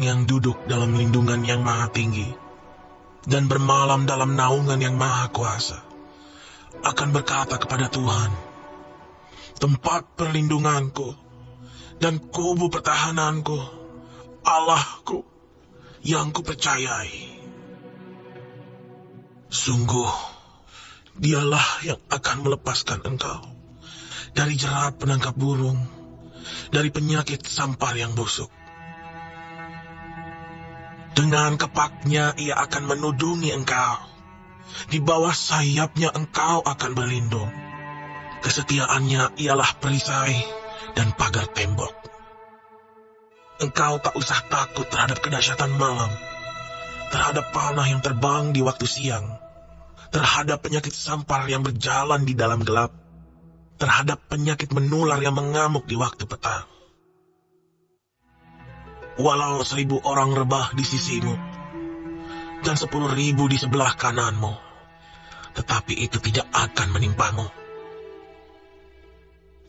orang yang duduk dalam lindungan yang maha tinggi dan bermalam dalam naungan yang maha kuasa akan berkata kepada Tuhan, tempat perlindunganku dan kubu pertahananku, Allahku yang kupercayai. Sungguh, dialah yang akan melepaskan engkau dari jerat penangkap burung, dari penyakit sampar yang busuk. Dengan kepaknya ia akan menudungi engkau, di bawah sayapnya engkau akan berlindung. Kesetiaannya ialah perisai dan pagar tembok. Engkau tak usah takut terhadap kedahsyatan malam, terhadap panah yang terbang di waktu siang, terhadap penyakit sampar yang berjalan di dalam gelap, terhadap penyakit menular yang mengamuk di waktu petang. Walau 1.000 orang rebah di sisimu dan 10.000 di sebelah kananmu, tetapi itu tidak akan menimpamu.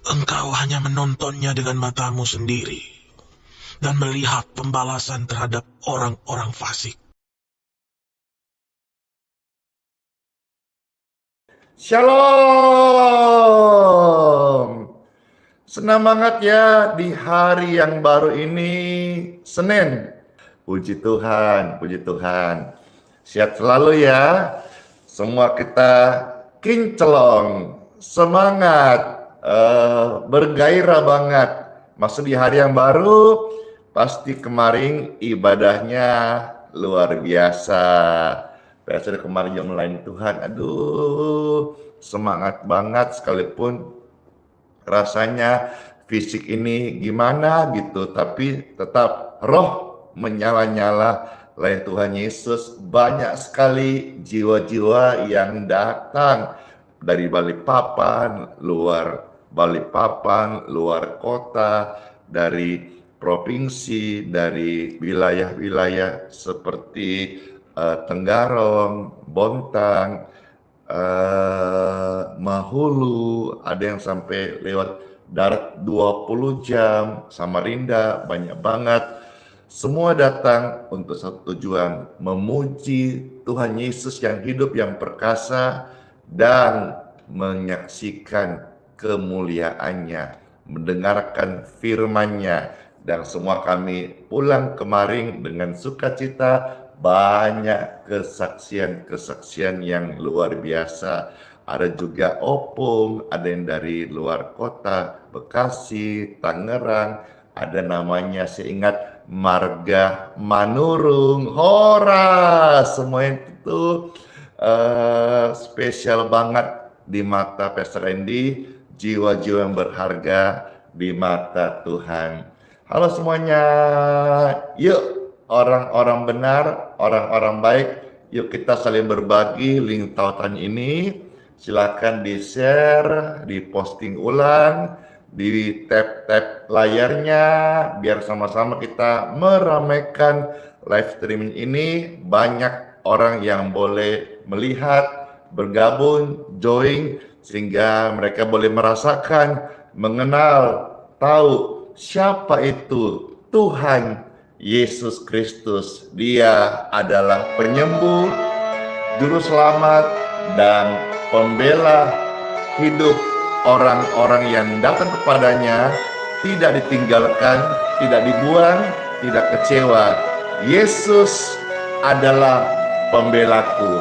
Engkau hanya menontonnya dengan matamu sendiri dan melihat pembalasan terhadap orang-orang fasik. Shalom. Senang banget ya di hari yang baru ini, Senin. Puji Tuhan, puji Tuhan. Sehat selalu ya. Semua kita kinclong, semangat, bergairah banget. Masuk di hari yang baru, pasti kemarin ibadahnya luar biasa. Biasa kemarin yang melayani Tuhan, aduh semangat banget, sekalipun rasanya fisik ini gimana gitu, tapi tetap roh menyala-nyala oleh Tuhan Yesus. Banyak sekali jiwa-jiwa yang datang dari Balikpapan, luar Balikpapan, luar kota, dari provinsi, dari wilayah-wilayah seperti Tenggarong, Bontang, Mahulu, ada yang sampai lewat darat 20 jam, Samarinda, banyak banget. Semua datang untuk satu tujuan, memuji Tuhan Yesus yang hidup, yang perkasa, dan menyaksikan kemuliaannya, mendengarkan firman-Nya. Dan semua kami pulang kemarin dengan sukacita. Banyak kesaksian-kesaksian yang luar biasa. Ada juga opung, ada yang dari luar kota, Bekasi, Tangerang, ada namanya saya ingat Marga Manurung, Hora, semua itu spesial banget di mata Pastor Randy, jiwa-jiwa yang berharga di mata Tuhan. Halo semuanya, yuk orang-orang benar, orang-orang baik, yuk kita saling berbagi link tautan ini. Silakan di-share, di-posting ulang, di tap-tap layarnya, biar sama-sama kita meramaikan live streaming ini. Banyak orang yang boleh melihat, bergabung, join, sehingga mereka boleh merasakan, mengenal, tahu siapa itu Tuhan Yesus Kristus. Dia adalah penyembuh, juru selamat, dan pembela hidup orang-orang yang datang kepadanya, tidak ditinggalkan, tidak dibuang, tidak kecewa. Yesus adalah pembelaku.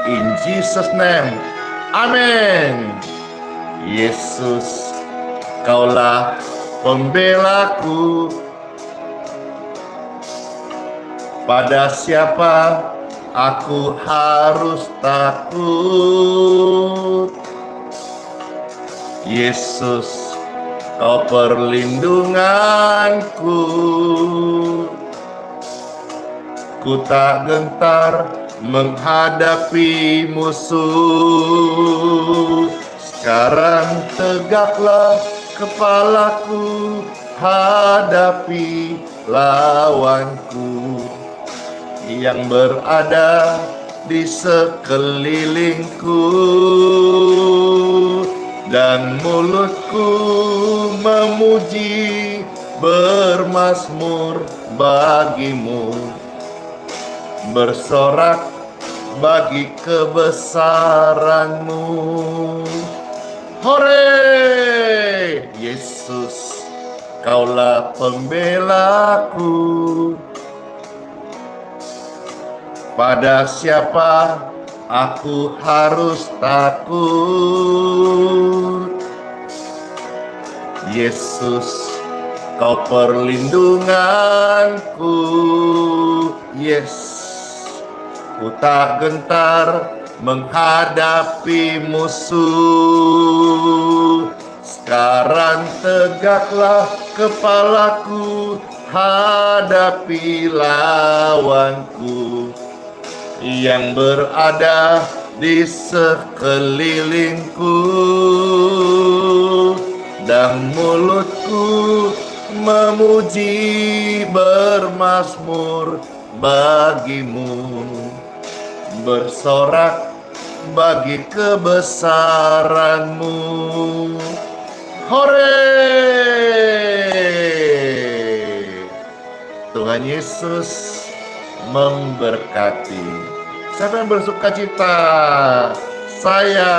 In Jesus' name, amin. Yesus, kaulah pembelaku. Pada siapa aku harus takut? Yesus, kau perlindunganku. Ku tak gentar menghadapi musuh. Sekarang tegaklah kepalaku, hadapi lawanku yang berada di sekelilingku, dan mulutku memuji bermasmur bagimu, bersorak bagi kebesaranmu. Hore, Yesus, Kaulah pembelaku. Pada siapa aku harus takut? Yesus, Kau perlindunganku. Yes, ku tak gentar menghadapi musuh. Sekarang tegaklah kepalaku, hadapi lawanku yang berada di sekelilingku, dan mulutku memuji bermasmur bagimu, bersorak bagi kebesaranmu. Hore! Tuhan Yesus memberkati. Siapa yang bersuka cita? Saya.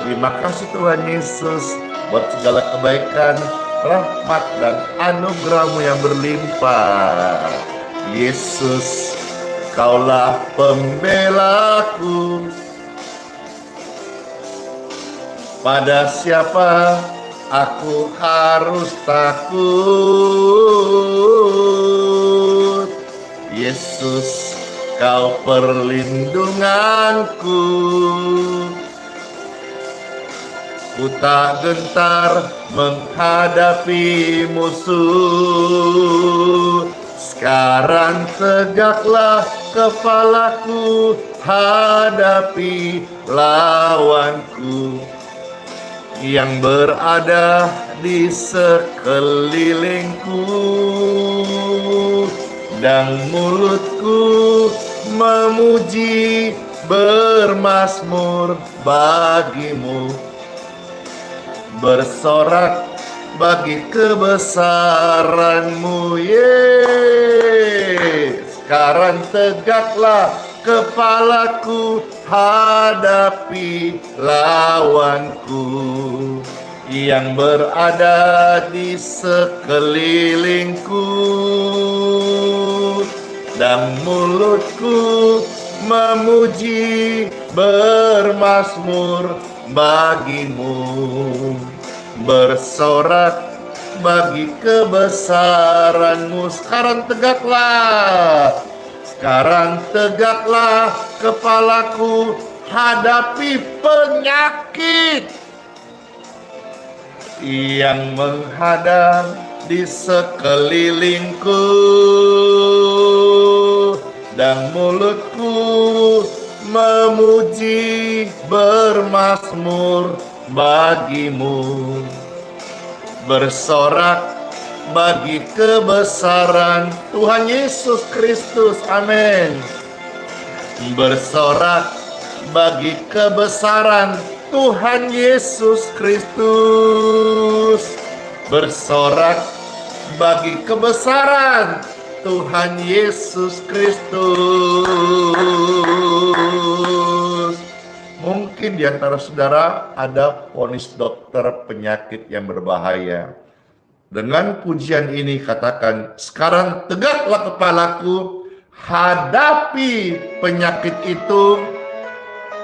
Terima kasih Tuhan Yesus buat segala kebaikan, rahmat dan anugerah-Mu yang berlimpah. Yesus, Kaulah pembelaku. Pada siapa aku harus takut? Yesus, Kau perlindunganku. Ku tak gentar menghadapi musuh. Sekarang tegaklah kepalaku, hadapi lawanku yang berada di sekelilingku, dan mulutku memuji bermasmur bagimu, bersorak bagi kebesaranmu. Sekarang tegaklah kepalaku, hadapi lawanku yang berada di sekelilingku, dan mulutku memuji bermasmur bagimu, bersorak bagi kebesaranmu. Sekarang tegaklah kepalaku, hadapi penyakit yang menghadang di sekelilingku, dan mulutku memuji bermasmur bagimu, bersorak bagi kebesaran Tuhan Yesus Kristus. Amin. Bersorak bagi kebesaran Tuhan Yesus Kristus. Bersorak bagi kebesaran Tuhan Yesus Kristus. Mungkin di antara saudara ada vonis dokter penyakit yang berbahaya. Dengan pujian ini katakan, sekarang tegaklah kepalaku, hadapi penyakit itu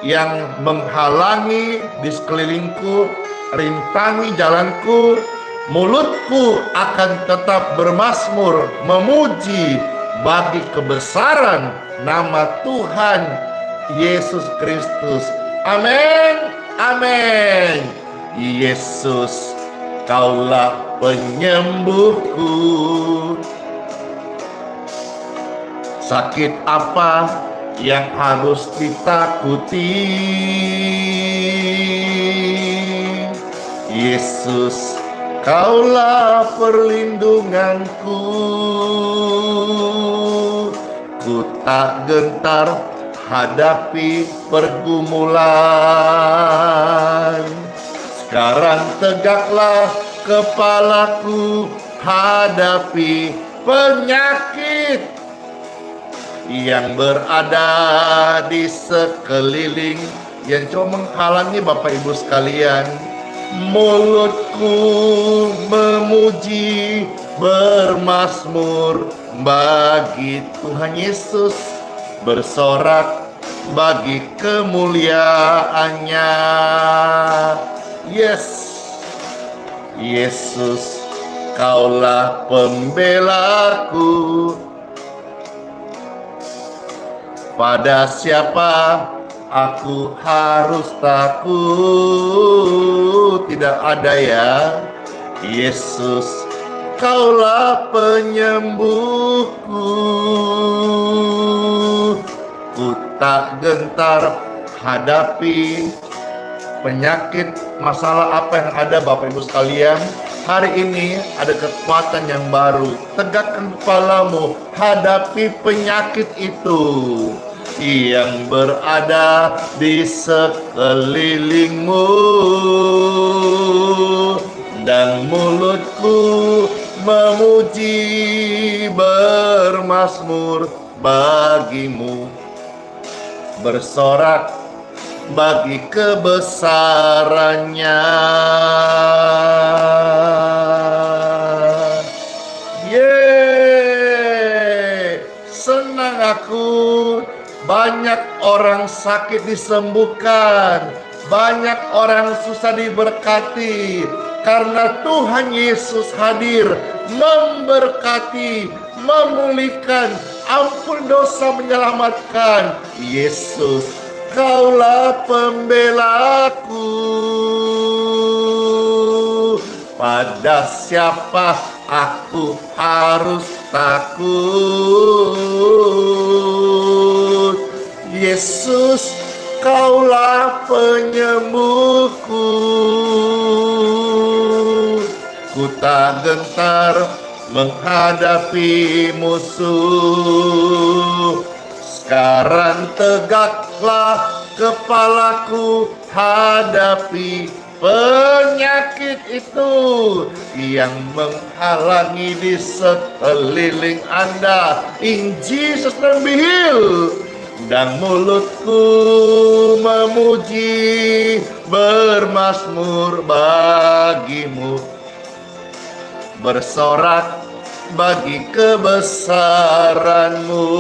yang menghalangi di sekelilingku, rintangi jalanku. Mulutku akan tetap bermasmur, memuji bagi kebesaran nama Tuhan Yesus Kristus. Amin, amin. Yesus, Kaulah penyembuhku. Sakit apa yang harus ditakuti? Yesus, Kaulah perlindunganku. Ku tak gentar hadapi pergumulan. Sekarang tegaklah kepalaku hadapi penyakit yang berada di sekeliling, yang coba menghalangi Bapak Ibu sekalian. Mulutku memuji bermazmur bagi Tuhan Yesus, bersorak bagi kemuliaannya. Yes, Yesus, Kaulah pembelaku. Pada siapa aku harus takut? Tidak ada ya. Yesus, Kaulah penyembuhku. Ku tak gentar hadapi penyakit, masalah apa yang ada Bapak Ibu sekalian. Hari ini ada kekuatan yang baru. Tegakkan kepalamu, hadapi penyakit itu yang berada di sekelilingmu, dan mulutku memuji bermazmur bagimu, bersorak bagi kebesarannya. Yeay, senang aku. Banyak orang sakit disembuhkan, banyak orang susah diberkati, karena Tuhan Yesus hadir memberkati, memulihkan, ampun dosa, menyelamatkan. Yesus, Kaulah pembelaku. Pada siapa aku harus takut? Yesus, Kaulah penyembuhku. Ku tak gentar menghadapi musuh. Sekarang tegaklah kepalaku hadapi penyakit itu yang menghalangi di sekeliling Anda. In Jesus name be healed. Dan mulutku memuji bermazmur bagimu, bersorak bagi kebesaranmu.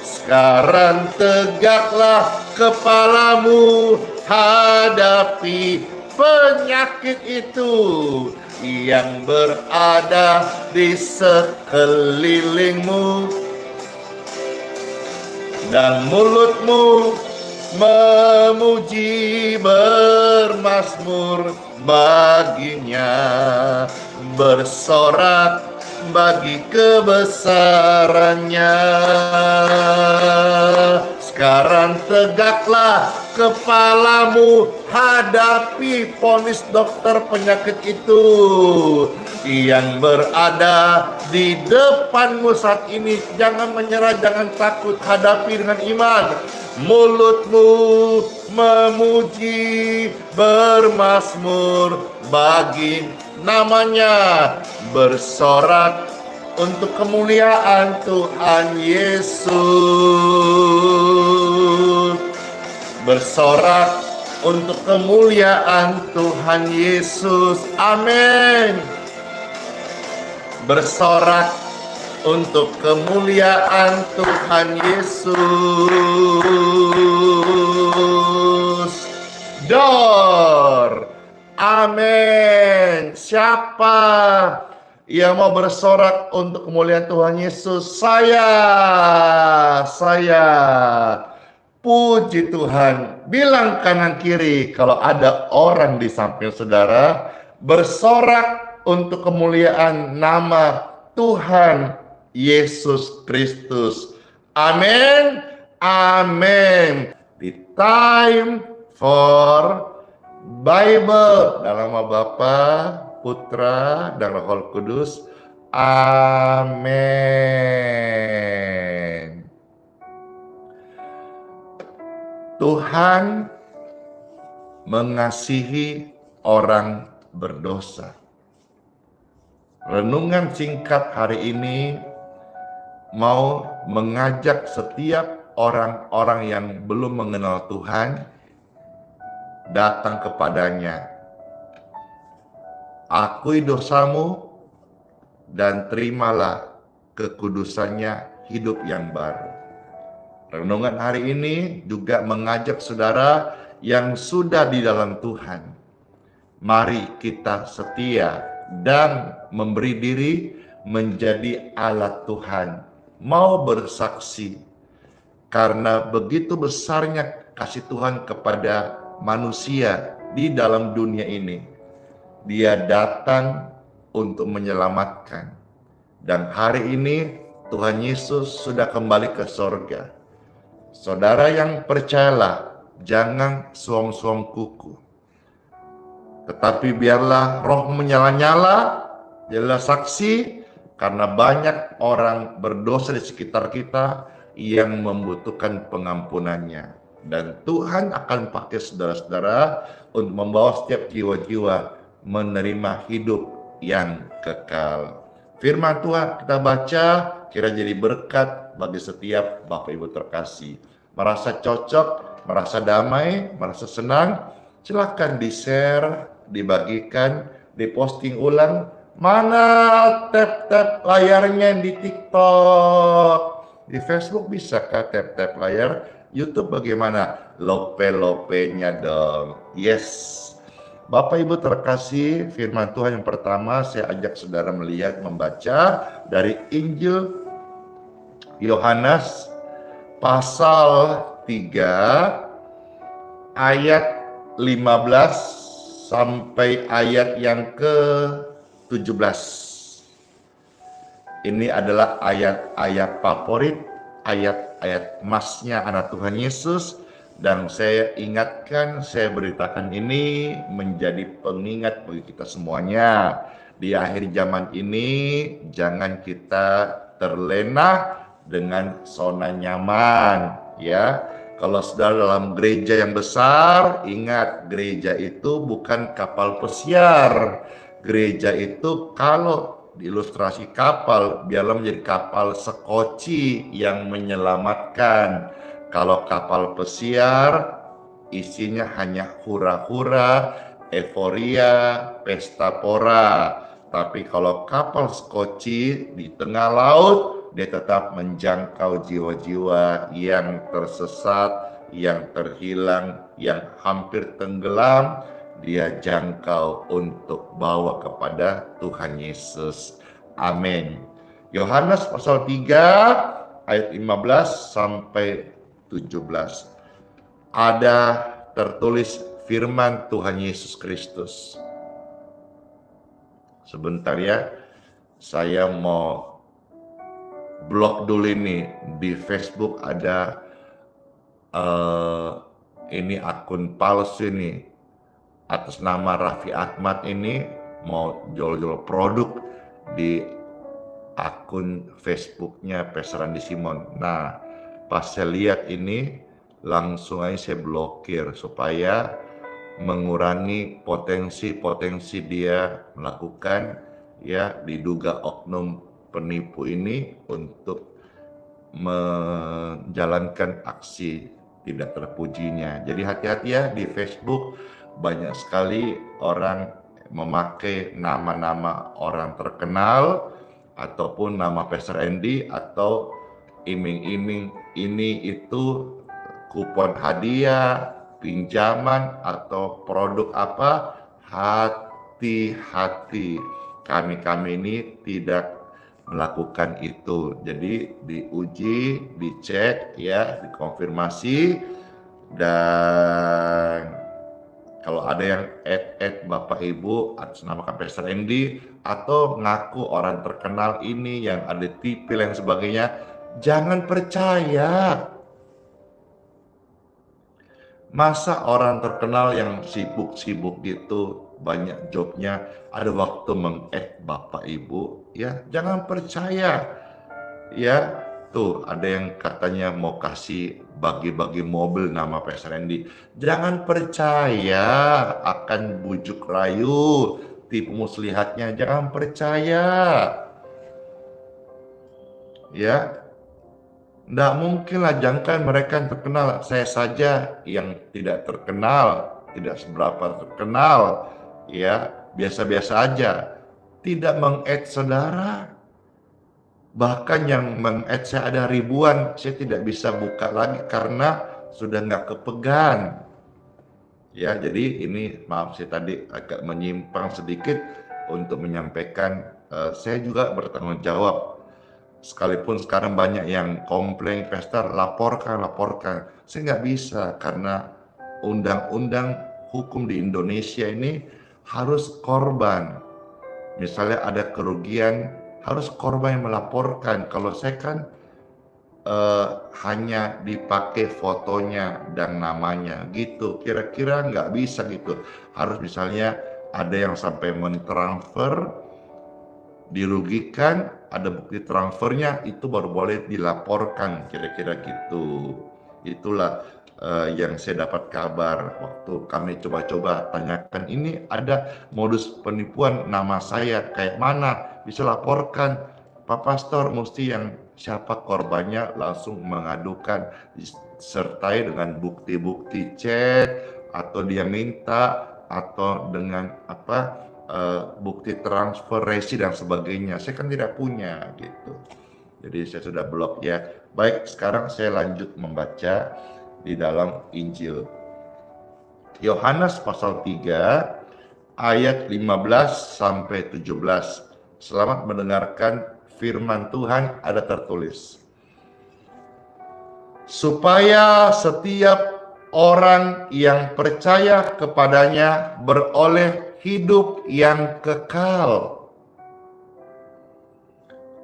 Sekarang tegaklah kepalamu hadapi penyakit itu yang berada di sekelilingmu, dan mulutmu memuji bermazmur baginya, bersorak bagi kebesarannya. Sekarang tegaklah kepalamu hadapi vonis dokter penyakit itu yang berada di depanmu saat ini. Jangan menyerah, jangan takut, hadapi dengan iman. Mulutmu memuji bermazmur bagi namanya, bersorak untuk kemuliaan Tuhan Yesus, bersorak untuk kemuliaan Tuhan Yesus. Amin. Bersorak untuk kemuliaan Tuhan Yesus. Dor. Amin. Siapa yang mau bersorak untuk kemuliaan Tuhan Yesus? Saya. Puji Tuhan. Bilang kanan kiri kalau ada orang di samping saudara, bersorak untuk kemuliaan nama Tuhan Yesus Kristus. Amin. Amin. The time for Bible, dalam nama Bapa, Putra, dan Roh Kudus. Amin. Tuhan mengasihi orang berdosa. Renungan singkat hari ini mau mengajak setiap orang-orang yang belum mengenal Tuhan datang kepadanya. Akui dosamu dan terimalah kekudusannya, hidup yang baru. Renungan hari ini juga mengajak saudara yang sudah di dalam Tuhan. Mari kita setia dan memberi diri menjadi alat Tuhan. Mau bersaksi. Karena begitu besarnya kasih Tuhan kepada manusia di dalam dunia ini. Dia datang untuk menyelamatkan. Dan hari ini Tuhan Yesus sudah kembali ke sorga. Saudara yang percayalah, jangan suang-suang kuku. Tetapi biarlah roh menyala-nyala, jadilah saksi, karena banyak orang berdosa di sekitar kita yang membutuhkan pengampunannya. Dan Tuhan akan pakai saudara-saudara untuk membawa setiap jiwa-jiwa menerima hidup yang kekal. Firman Tuhan kita baca, kira jadi berkat bagi setiap Bapak Ibu terkasih. Merasa cocok, merasa damai, merasa senang, silakan di-share, dibagikan, diposting ulang. Mana tap-tap layarnya di TikTok? Di Facebook bisa kah tap-tap layar? YouTube bagaimana? Lope-lopenya dong. Yes. Bapak Ibu terkasih, firman Tuhan yang pertama saya ajak saudara melihat, membaca dari Injil Yohanes pasal 3 ayat 15 sampai ayat yang ke-17. Ini adalah ayat-ayat favorit, ayat-ayat emasnya anak Tuhan Yesus. Dan saya ingatkan, saya beritakan ini menjadi pengingat bagi kita semuanya. Di akhir zaman ini, jangan kita terlena dengan zona nyaman, ya. Kalau saudara dalam gereja yang besar, ingat gereja itu bukan kapal pesiar. Gereja itu kalau diilustrasi kapal, biarlah menjadi kapal sekoci yang menyelamatkan. Kalau kapal pesiar, isinya hanya hura-hura, euforia, pesta pora. Tapi kalau kapal sekoci di tengah laut, dia tetap menjangkau jiwa-jiwa yang tersesat, yang terhilang, yang hampir tenggelam. Dia jangkau untuk bawa kepada Tuhan Yesus. Amin. Yohanes pasal 3 ayat 15 sampai 17. Ada tertulis firman Tuhan Yesus Kristus. Sebentar ya, saya mau blog dulu ini. Di Facebook ada ini akun palsu ini atas nama Raffi Ahmad, ini mau jual-jual produk di akun Facebooknya Pastor Andi Simon. Nah, pas saya lihat ini langsung aja saya blokir supaya mengurangi potensi dia melakukan, ya, diduga oknum penipu ini untuk menjalankan aksi tidak terpujinya. Jadi hati-hati ya, di Facebook banyak sekali orang memakai nama-nama orang terkenal ataupun nama Pastor Andy atau iming-iming ini itu kupon hadiah, pinjaman atau produk apa. Hati-hati, kami ini tidak melakukan itu. Jadi diuji, dicek ya, dikonfirmasi. Dan kalau ada yang add Bapak Ibu atas nama Pastor Andy atau ngaku orang terkenal ini yang ada tipe dan sebagainya, jangan percaya. Masa orang terkenal yang sibuk-sibuk gitu, banyak jobnya, ada waktu meng-add Bapak Ibu, ya jangan percaya. Ya, Tuh, ada yang katanya mau kasih bagi-bagi mobil nama Pastor Randy. Jangan percaya akan bujuk rayu, tipu muslihatnya. Jangan percaya. Ya, nggak mungkin lah, jangan mereka yang terkenal. Saya saja yang tidak terkenal, tidak seberapa terkenal. Ya, biasa-biasa aja. Tidak meng-add saudara. Bahkan yang meng-add saya ada ribuan, saya tidak bisa buka lagi karena sudah nggak kepegang. Ya, jadi ini maaf saya tadi agak menyimpang sedikit untuk menyampaikan saya juga bertanggung jawab. Sekalipun sekarang banyak yang komplain, Pastor laporkan. Saya nggak bisa karena undang-undang hukum di Indonesia ini harus korban. Misalnya ada kerugian, harus korban yang melaporkan. Kalau saya kan hanya dipakai fotonya dan namanya gitu. Kira-kira nggak bisa gitu. Harus misalnya ada yang sampai mentransfer, dirugikan, ada bukti transfernya, itu baru boleh dilaporkan. Kira-kira gitu. Itulah yang saya dapat kabar waktu kami coba-coba tanyakan, ini ada modus penipuan nama saya kayak mana, bisa laporkan Pak Pastor. Mesti yang siapa korbannya langsung mengadukan, disertai dengan bukti-bukti chat atau dia minta, atau dengan bukti transfer resi dan sebagainya. Saya kan tidak punya gitu. Jadi saya sudah blok ya. Baik, sekarang saya lanjut membaca di dalam Injil. Yohanes pasal 3 ayat 15 sampai 17. Selamat mendengarkan firman Tuhan. Ada tertulis, supaya setiap orang yang percaya kepadanya beroleh hidup yang kekal.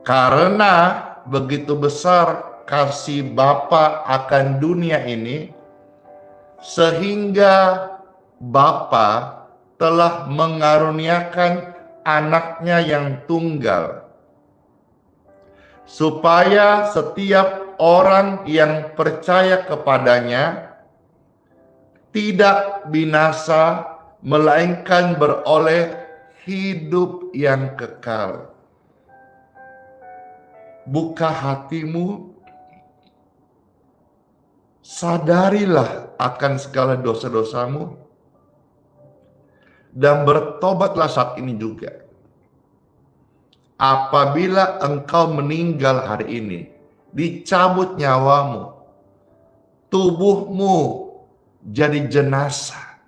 Karena begitu besar kasih Bapa akan dunia ini, sehingga Bapa telah mengaruniakan anaknya yang tunggal, supaya setiap orang yang percaya kepadanya tidak binasa, melainkan beroleh hidup yang kekal. Buka hatimu, sadarilah akan segala dosa-dosamu, dan bertobatlah saat ini juga. Apabila engkau meninggal hari ini, dicabut nyawamu, tubuhmu jadi jenazah,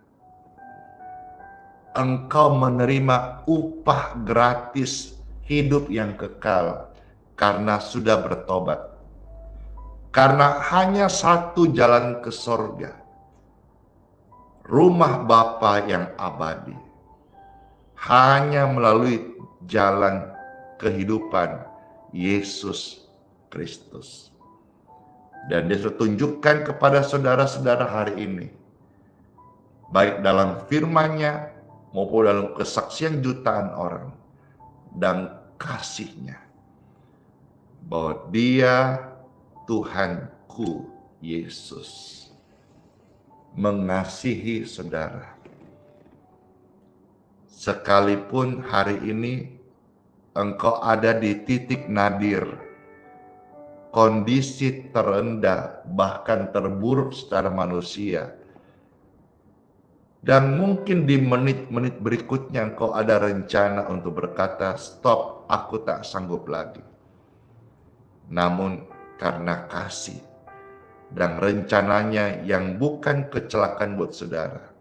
engkau menerima upah gratis hidup yang kekal karena sudah bertobat. Karena hanya satu jalan ke sorga, rumah Bapa yang abadi, hanya melalui jalan kehidupan Yesus Kristus. Dan dia tunjukkan kepada saudara-saudara hari ini, baik dalam firman-Nya maupun dalam kesaksian jutaan orang, dan kasih-Nya, bahwa Dia Tuhanku Yesus mengasihi saudara. Sekalipun hari ini engkau ada di titik nadir, kondisi terendah, bahkan terburuk secara manusia, dan mungkin di menit-menit berikutnya engkau ada rencana untuk berkata, stop, aku tak sanggup lagi. Namun karena kasih dan rencananya yang bukan kecelakaan buat saudara,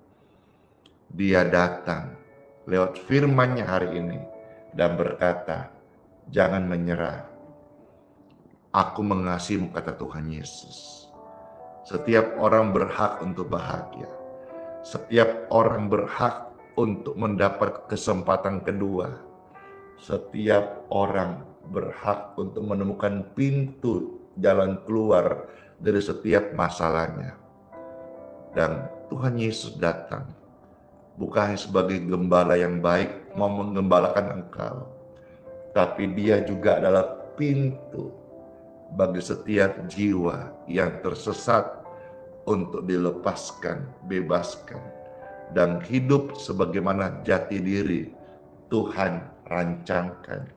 Dia datang lewat firman-Nya hari ini dan berkata, jangan menyerah. Aku mengasihimu, kata Tuhan Yesus. Setiap orang berhak untuk bahagia. Setiap orang berhak untuk mendapat kesempatan kedua. Setiap orang berhak untuk menemukan pintu jalan keluar dari setiap masalahnya. Dan Tuhan Yesus datang bukan sebagai gembala yang baik mau menggembalakan engkau, tapi Dia juga adalah pintu bagi setiap jiwa yang tersesat untuk dilepaskan, bebaskan, dan hidup sebagaimana jati diri Tuhan rancangkan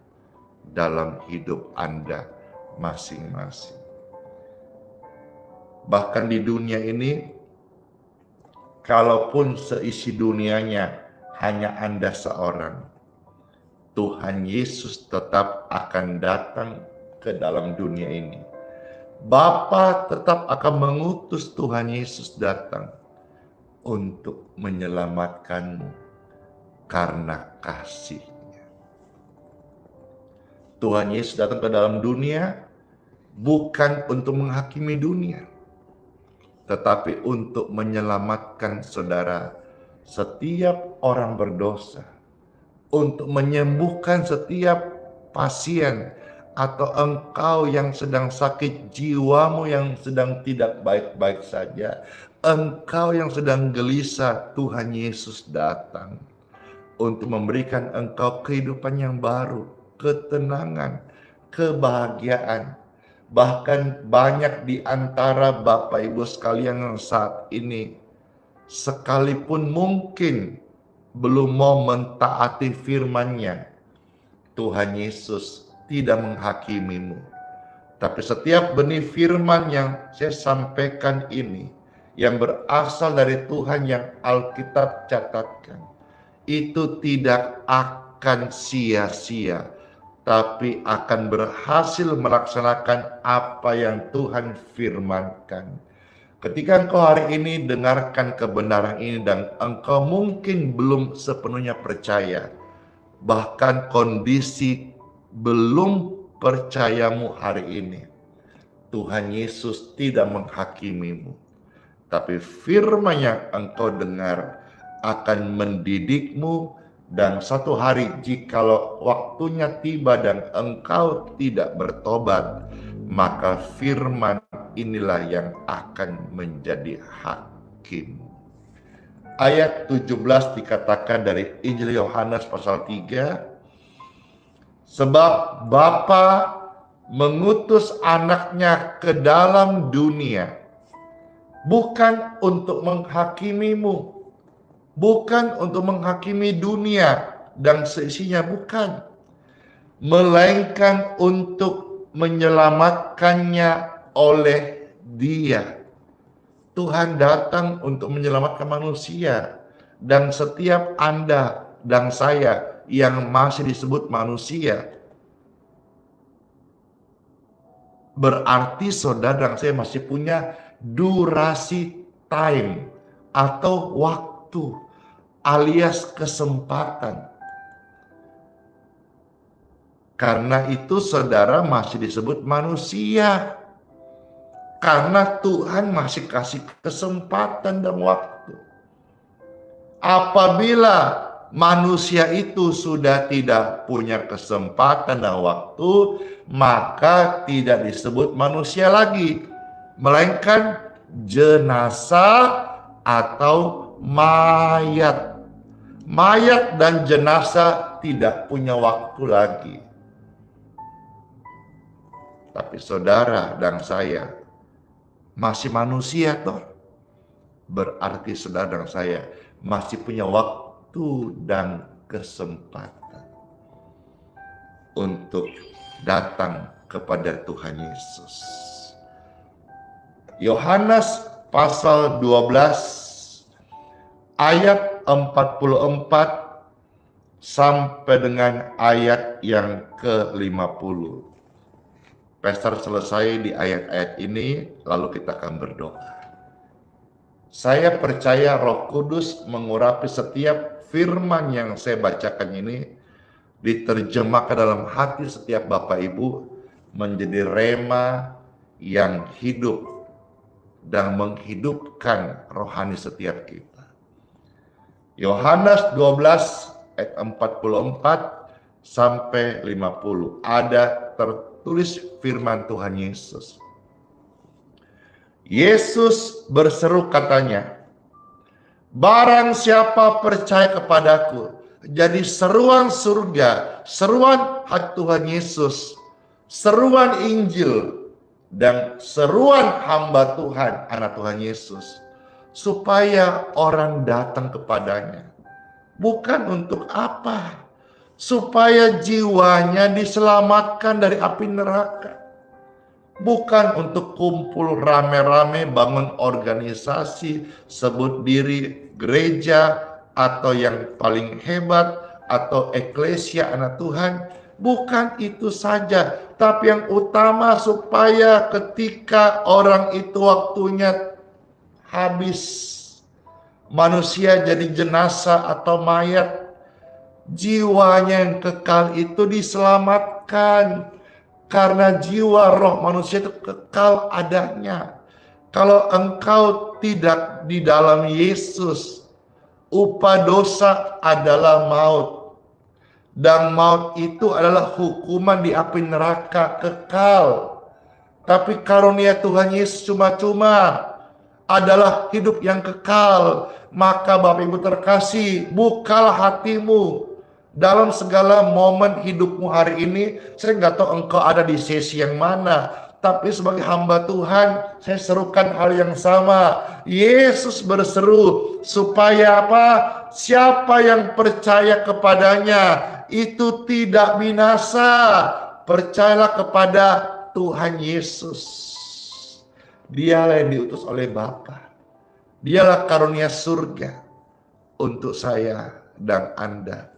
dalam hidup Anda masing-masing. Bahkan di dunia ini, kalaupun seisi dunianya hanya Anda seorang, Tuhan Yesus tetap akan datang ke dalam dunia ini. Bapa tetap akan mengutus Tuhan Yesus datang untuk menyelamatkanmu karena kasih-Nya. Tuhan Yesus datang ke dalam dunia bukan untuk menghakimi dunia, tetapi untuk menyelamatkan saudara, setiap orang berdosa, untuk menyembuhkan setiap pasien atau engkau yang sedang sakit, jiwamu yang sedang tidak baik-baik saja, engkau yang sedang gelisah. Tuhan Yesus datang untuk memberikan engkau kehidupan yang baru, ketenangan, kebahagiaan. Bahkan banyak di antara Bapak Ibu sekalian yang saat ini, sekalipun mungkin belum mau mentaati firman-Nya, Tuhan Yesus tidak menghakimimu. Tapi setiap benih firman yang saya sampaikan ini, yang berasal dari Tuhan yang Alkitab catatkan, itu tidak akan sia-sia, tapi akan berhasil melaksanakan apa yang Tuhan firmankan. Ketika engkau hari ini dengarkan kebenaran ini dan engkau mungkin belum sepenuhnya percaya, bahkan kondisi belum percayamu hari ini, Tuhan Yesus tidak menghakimimu, tapi firman yang engkau dengar akan mendidikmu. Dan satu hari jikalau waktunya tiba dan engkau tidak bertobat, maka firman inilah yang akan menjadi hakim. Ayat 17 dikatakan dari Injil Yohanes pasal 3, sebab Bapa mengutus anaknya ke dalam dunia, bukan untuk menghakimimu, bukan untuk menghakimi dunia dan seisinya, bukan, melainkan untuk menyelamatkannya oleh Dia. Tuhan datang untuk menyelamatkan manusia, dan setiap Anda dan saya yang masih disebut manusia, berarti saudara dan saya masih punya durasi time atau waktu, alias kesempatan. Karena itu saudara masih disebut manusia, karena Tuhan masih kasih kesempatan dan waktu. Apabila manusia itu sudah tidak punya kesempatan dan waktu, maka tidak disebut manusia lagi, melainkan jenazah atau mayat. Mayat dan jenazah tidak punya waktu lagi. Tapi saudara dan saya masih manusia toh. Berarti saudara dan saya masih punya waktu dan kesempatan untuk datang kepada Tuhan Yesus. Yohanes pasal 12 ayat 44 sampai dengan ayat yang ke-50. Pastor selesai di ayat-ayat ini, lalu kita akan berdoa. Saya percaya Roh Kudus mengurapi setiap firman yang saya bacakan ini, diterjemahkan dalam hati setiap Bapak Ibu menjadi rema yang hidup dan menghidupkan rohani setiap kita. Yohanes 12 ayat 44 sampai 50 ada tertulis firman Tuhan Yesus. Yesus berseru katanya, barang siapa percaya kepadaku. Jadi seruan surga, seruan hak Tuhan Yesus, seruan Injil dan seruan hamba Tuhan, anak Tuhan Yesus, supaya orang datang kepadanya. Bukan untuk apa? Supaya jiwanya diselamatkan dari api neraka. Bukan untuk kumpul rame-rame, bangun organisasi, sebut diri gereja, atau yang paling hebat, atau eklesia anak Tuhan. Bukan itu saja, tapi yang utama supaya ketika orang itu waktunya habis, manusia jadi jenazah atau mayat, jiwanya yang kekal itu diselamatkan. Karena jiwa roh manusia itu kekal adanya. Kalau engkau tidak di dalam Yesus, upah dosa adalah maut. Dan maut itu adalah hukuman di api neraka kekal. Tapi karunia Tuhan Yesus cuma-cuma adalah hidup yang kekal. Maka Bapak Ibu terkasih, bukalah hatimu. Dalam segala momen hidupmu hari ini, saya nggak tahu engkau ada di sesi yang mana. Tapi sebagai hamba Tuhan, saya serukan hal yang sama. Yesus berseru supaya apa? Siapa yang percaya kepadanya itu tidak binasa. Percayalah kepada Tuhan Yesus. Dialah yang diutus oleh Bapa. Dialah karunia surga untuk saya dan Anda.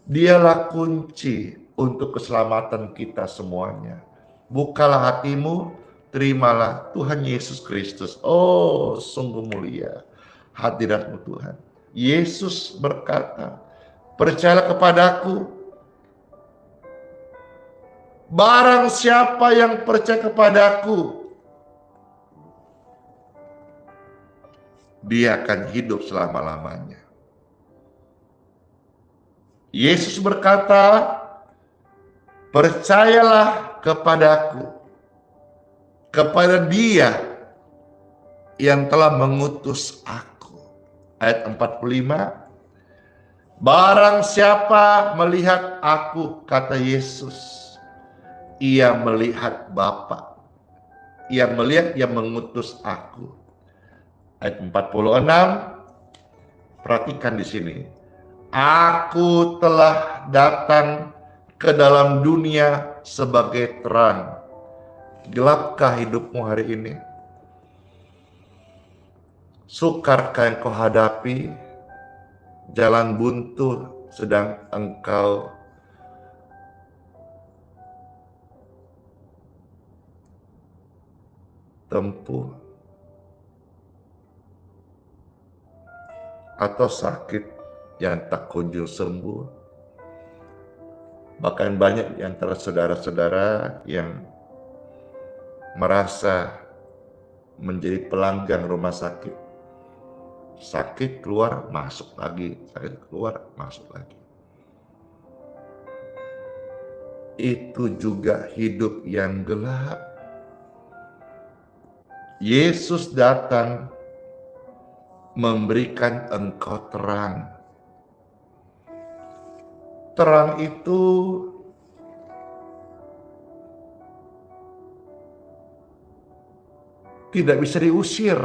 Dialah kunci untuk keselamatan kita semuanya. Bukalah hatimu, terimalah Tuhan Yesus Kristus. Oh, sungguh mulia hadiratmu Tuhan. Yesus berkata, percayalah kepadaku. Barang siapa yang percaya kepadaku, dia akan hidup selama-lamanya. Yesus berkata, percayalah kepadaku, kepada Dia yang telah mengutus aku. Ayat 45, barang siapa melihat aku, kata Yesus, ia melihat Bapa. Ia melihat yang mengutus aku. Ayat 46, perhatikan di sini. Aku telah datang ke dalam dunia sebagai terang. Gelapkah hidupmu hari ini? Sukarkah yang kau hadapi? Jalan buntu sedang engkau tempuh? Atau sakit yang tak kunjung sembuh? Bahkan banyak di antara saudara-saudara yang merasa menjadi pelanggan rumah sakit. Sakit keluar, masuk lagi. Sakit keluar, masuk lagi. Itu juga hidup yang gelap. Yesus datang memberikan engkau terang. Terang itu tidak bisa diusir.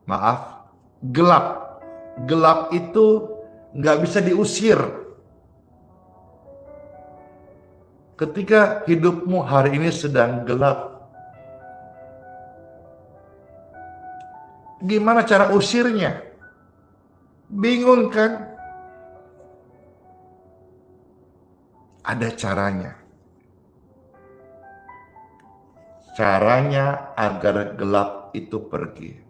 Maaf, gelap. Gelap itu nggak bisa diusir. Ketika hidupmu hari ini sedang gelap, gimana cara usirnya? Bingung kan? Ada caranya. Caranya agar gelap itu pergi.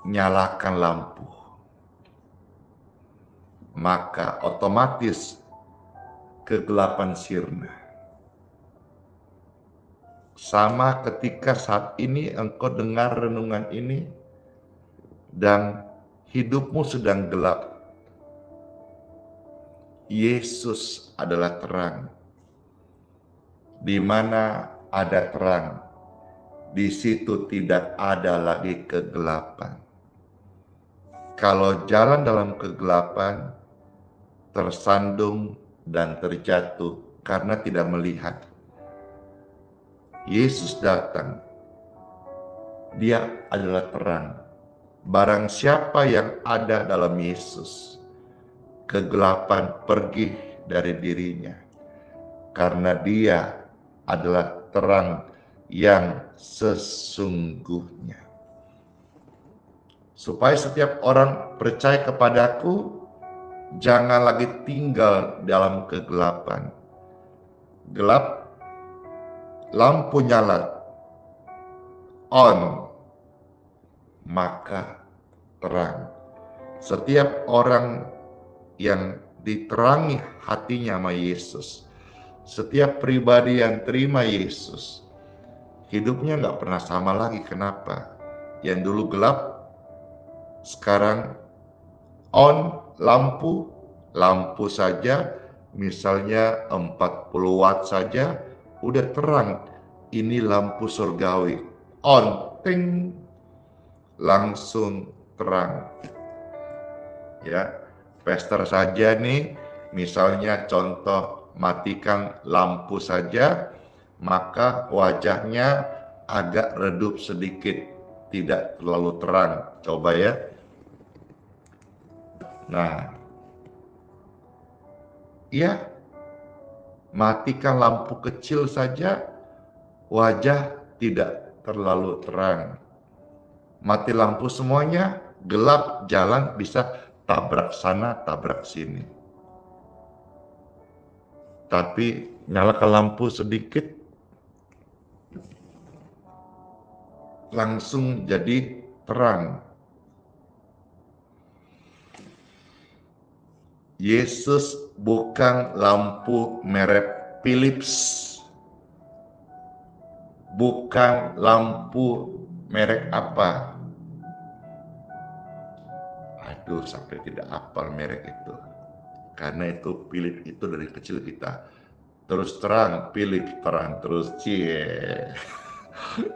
Nyalakan lampu. Maka otomatis kegelapan sirna. Sama ketika saat ini engkau dengar renungan ini dan hidupmu sedang gelap. Yesus adalah terang. Di mana ada terang, di situ tidak ada lagi kegelapan. Kalau jalan dalam kegelapan, tersandung dan terjatuh karena tidak melihat. Yesus datang. Dia adalah terang. Barang siapa yang ada dalam Yesus, kegelapan pergi dari dirinya. Karena dia adalah terang yang sesungguhnya. Supaya setiap orang percaya kepadaku, jangan lagi tinggal dalam kegelapan. Gelap, lampu nyala, on, maka terang. Setiap orang yang diterangi hatinya sama Yesus, setiap pribadi yang terima Yesus, hidupnya nggak pernah sama lagi. Kenapa? Yang dulu gelap, sekarang on, lampu saja, misalnya 40 watt saja, udah terang. Ini lampu surgawi, on, ting, langsung terang. Ya, pester saja nih, misalnya contoh matikan lampu saja, maka wajahnya agak redup sedikit, tidak terlalu terang. Coba ya. Nah, ya, matikan lampu kecil saja, wajah tidak terlalu terang. Mati lampu semuanya, gelap, jalan bisa tabrak sana, tabrak sini. Tapi nyalakan lampu sedikit, langsung jadi terang. Yesus bukan lampu merek Philips, bukan lampu merek apa. Aduh, sampai tidak hafal merek itu. Karena itu Philips itu dari kecil kita terus terang, Philips terang terus, cie.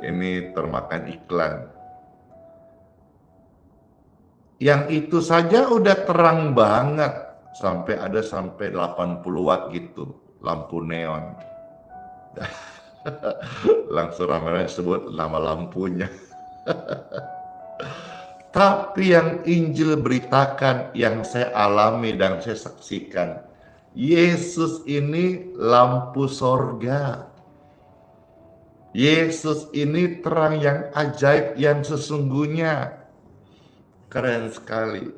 Ini termakan iklan. Yang itu saja udah terang banget, sampai 80 watt gitu, lampu neon. Langsung ramai sebut nama lampunya. Tapi yang Injil beritakan, yang saya alami dan saya saksikan, Yesus ini lampu sorga. Yesus ini terang yang ajaib, yang sesungguhnya. Keren sekali.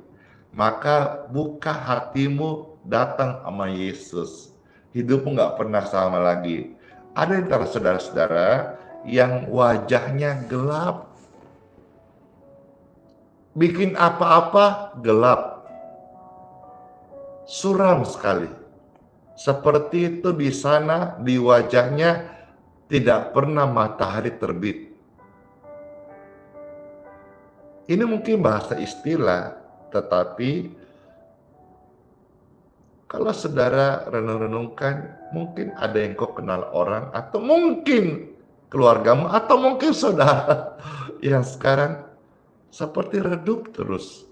Maka buka hatimu, datang sama Yesus. Hidupmu gak pernah sama lagi. Ada antara saudara-saudara yang wajahnya gelap. Bikin apa-apa gelap. Suram sekali. Seperti itu di sana, di wajahnya tidak pernah matahari terbit. Ini mungkin bahasa istilah, tetapi kalau saudara renung-renungkan, mungkin ada yang kau kenal orang, atau mungkin keluargamu, atau mungkin saudara yang sekarang seperti redup terus.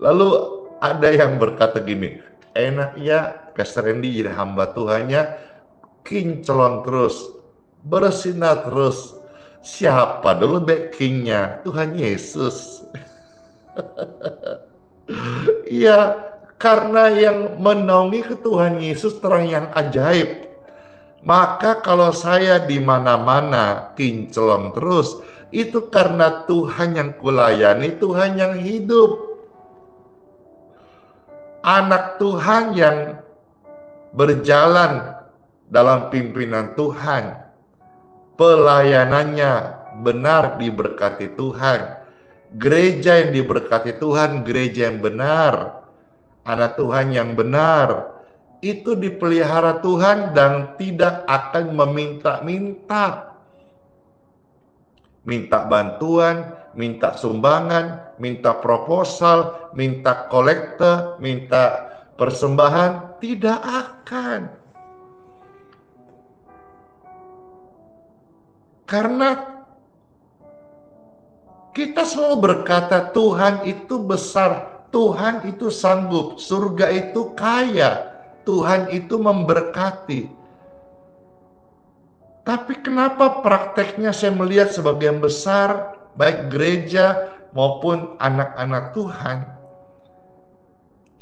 Lalu ada yang berkata gini, enak ya Pastor Randy jadi hamba Tuhannya, kinclon terus, bersinar terus. Siapa dulu backingnya? Tuhan Yesus. Iya, karena yang menaungi ke Tuhan Yesus terang yang ajaib. Maka kalau saya di mana-mana kinclon terus, itu karena Tuhan yang kulayani, Tuhan yang hidup. Anak Tuhan yang berjalan dalam pimpinan Tuhan, pelayanannya benar diberkati Tuhan. Gereja yang diberkati Tuhan, gereja yang benar, anak Tuhan yang benar, itu dipelihara Tuhan dan tidak akan meminta-minta. Minta bantuan, minta sumbangan, minta proposal, minta kolekte, minta persembahan, tidak akan. Karena kita selalu berkata Tuhan itu besar Tuhan itu sanggup, surga itu kaya, Tuhan itu memberkati. Tapi kenapa prakteknya saya melihat sebagian besar, baik gereja maupun anak-anak Tuhan,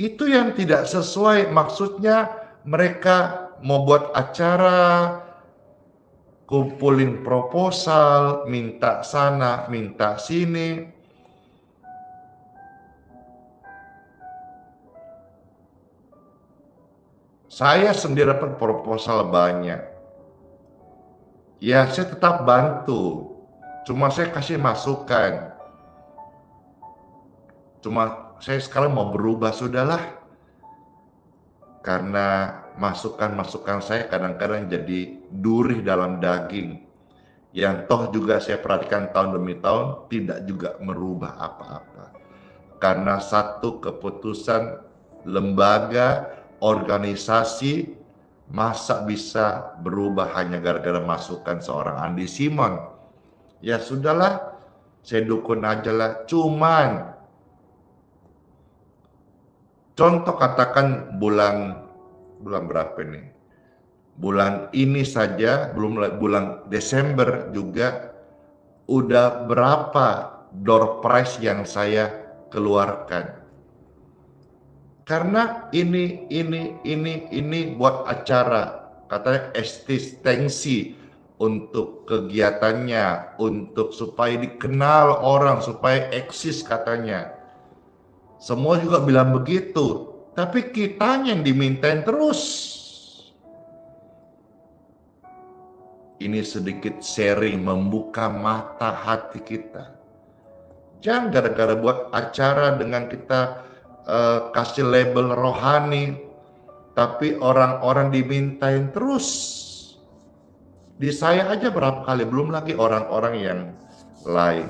itu yang tidak sesuai. Maksudnya mereka mau buat acara, kumpulin proposal, minta sana, minta sini. Saya sendiri dapat proposal banyak. Ya, saya tetap bantu. Cuma saya kasih masukan. Cuma saya sekarang mau berubah, sudahlah. Karena masukan-masukan saya kadang-kadang jadi duri dalam daging. Yang toh juga saya perhatikan tahun demi tahun tidak juga merubah apa-apa. Karena satu keputusan lembaga, organisasi, masa bisa berubah hanya gara-gara masukan seorang Andi Simon? Ya sudahlah, saya dukun aja lah. Cuman contoh katakan bulan berapa nih? Bulan ini saja, belum bulan Desember juga udah berapa door prize yang saya keluarkan. Karena ini buat acara, katanya eksistensi untuk kegiatannya, untuk supaya dikenal orang, supaya eksis katanya. Semua juga bilang begitu, tapi kitanya yang dimintain terus. Ini sedikit sharing, membuka mata hati kita. Jangan gara-gara buat acara dengan kita kasih label rohani, tapi orang-orang dimintain terus. Di saya aja berapa kali, belum lagi orang-orang yang lain.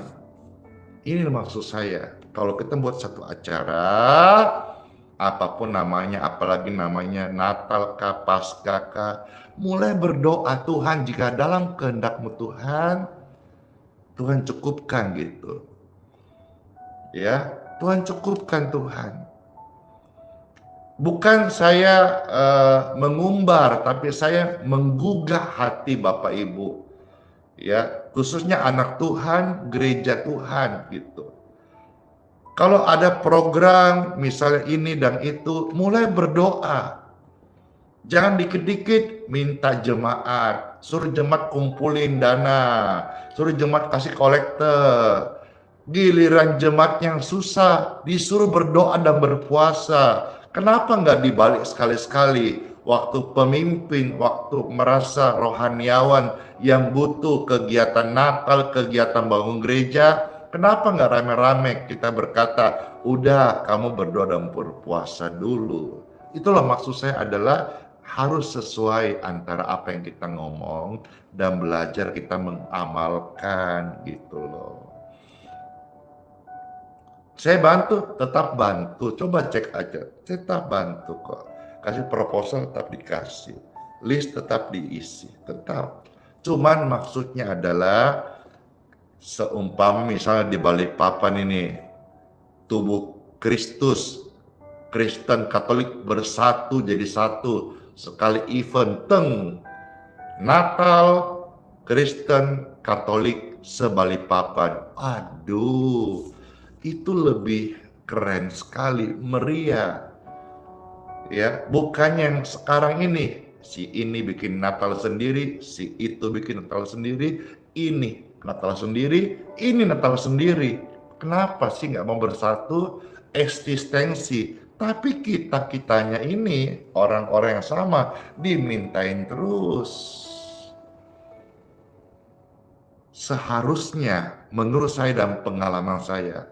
Ini maksud saya, kalau kita buat satu acara, apapun namanya, apalagi namanya Natal kah, Paskah kah, mulai berdoa, Tuhan jika dalam kehendak-Mu Tuhan, Tuhan cukupkan gitu. Ya, Tuhan cukupkan Tuhan. Bukan saya mengumbar, tapi saya menggugah hati Bapak Ibu, ya khususnya anak Tuhan, gereja Tuhan gitu. Kalau ada program misalnya ini dan itu, mulai berdoa. Jangan dikit-dikit minta jemaat, suruh jemaat kumpulin dana, suruh jemaat kasih kolektor. Giliran jemaat yang susah disuruh berdoa dan berpuasa. Kenapa nggak dibalik sekali-sekali? Waktu pemimpin, waktu merasa rohaniawan yang butuh kegiatan Natal, kegiatan bangun gereja, kenapa nggak rame-rame kita berkata, udah kamu berdoa dan berpuasa dulu. Itulah maksud saya adalah harus sesuai antara apa yang kita ngomong dan belajar kita mengamalkan gitu loh. Saya bantu, tetap bantu. Coba cek aja, saya tetap bantu kok. Kasih proposal tetap dikasih, list tetap diisi, tetap. Cuman maksudnya adalah seumpama misalnya di Balikpapan ini tubuh Kristus, Kristen Katolik bersatu jadi satu, sekali event Natal Kristen Katolik se-Balikpapan. Aduh, itu lebih keren sekali, meriah. Ya, bukan yang sekarang ini, si ini bikin Natal sendiri, si itu bikin Natal sendiri, ini Natal sendiri, ini Natal sendiri. Kenapa sih nggak mau bersatu? Eksistensi. Tapi kitanya ini, orang-orang yang sama, dimintain terus. Seharusnya, menurut saya dan pengalaman saya,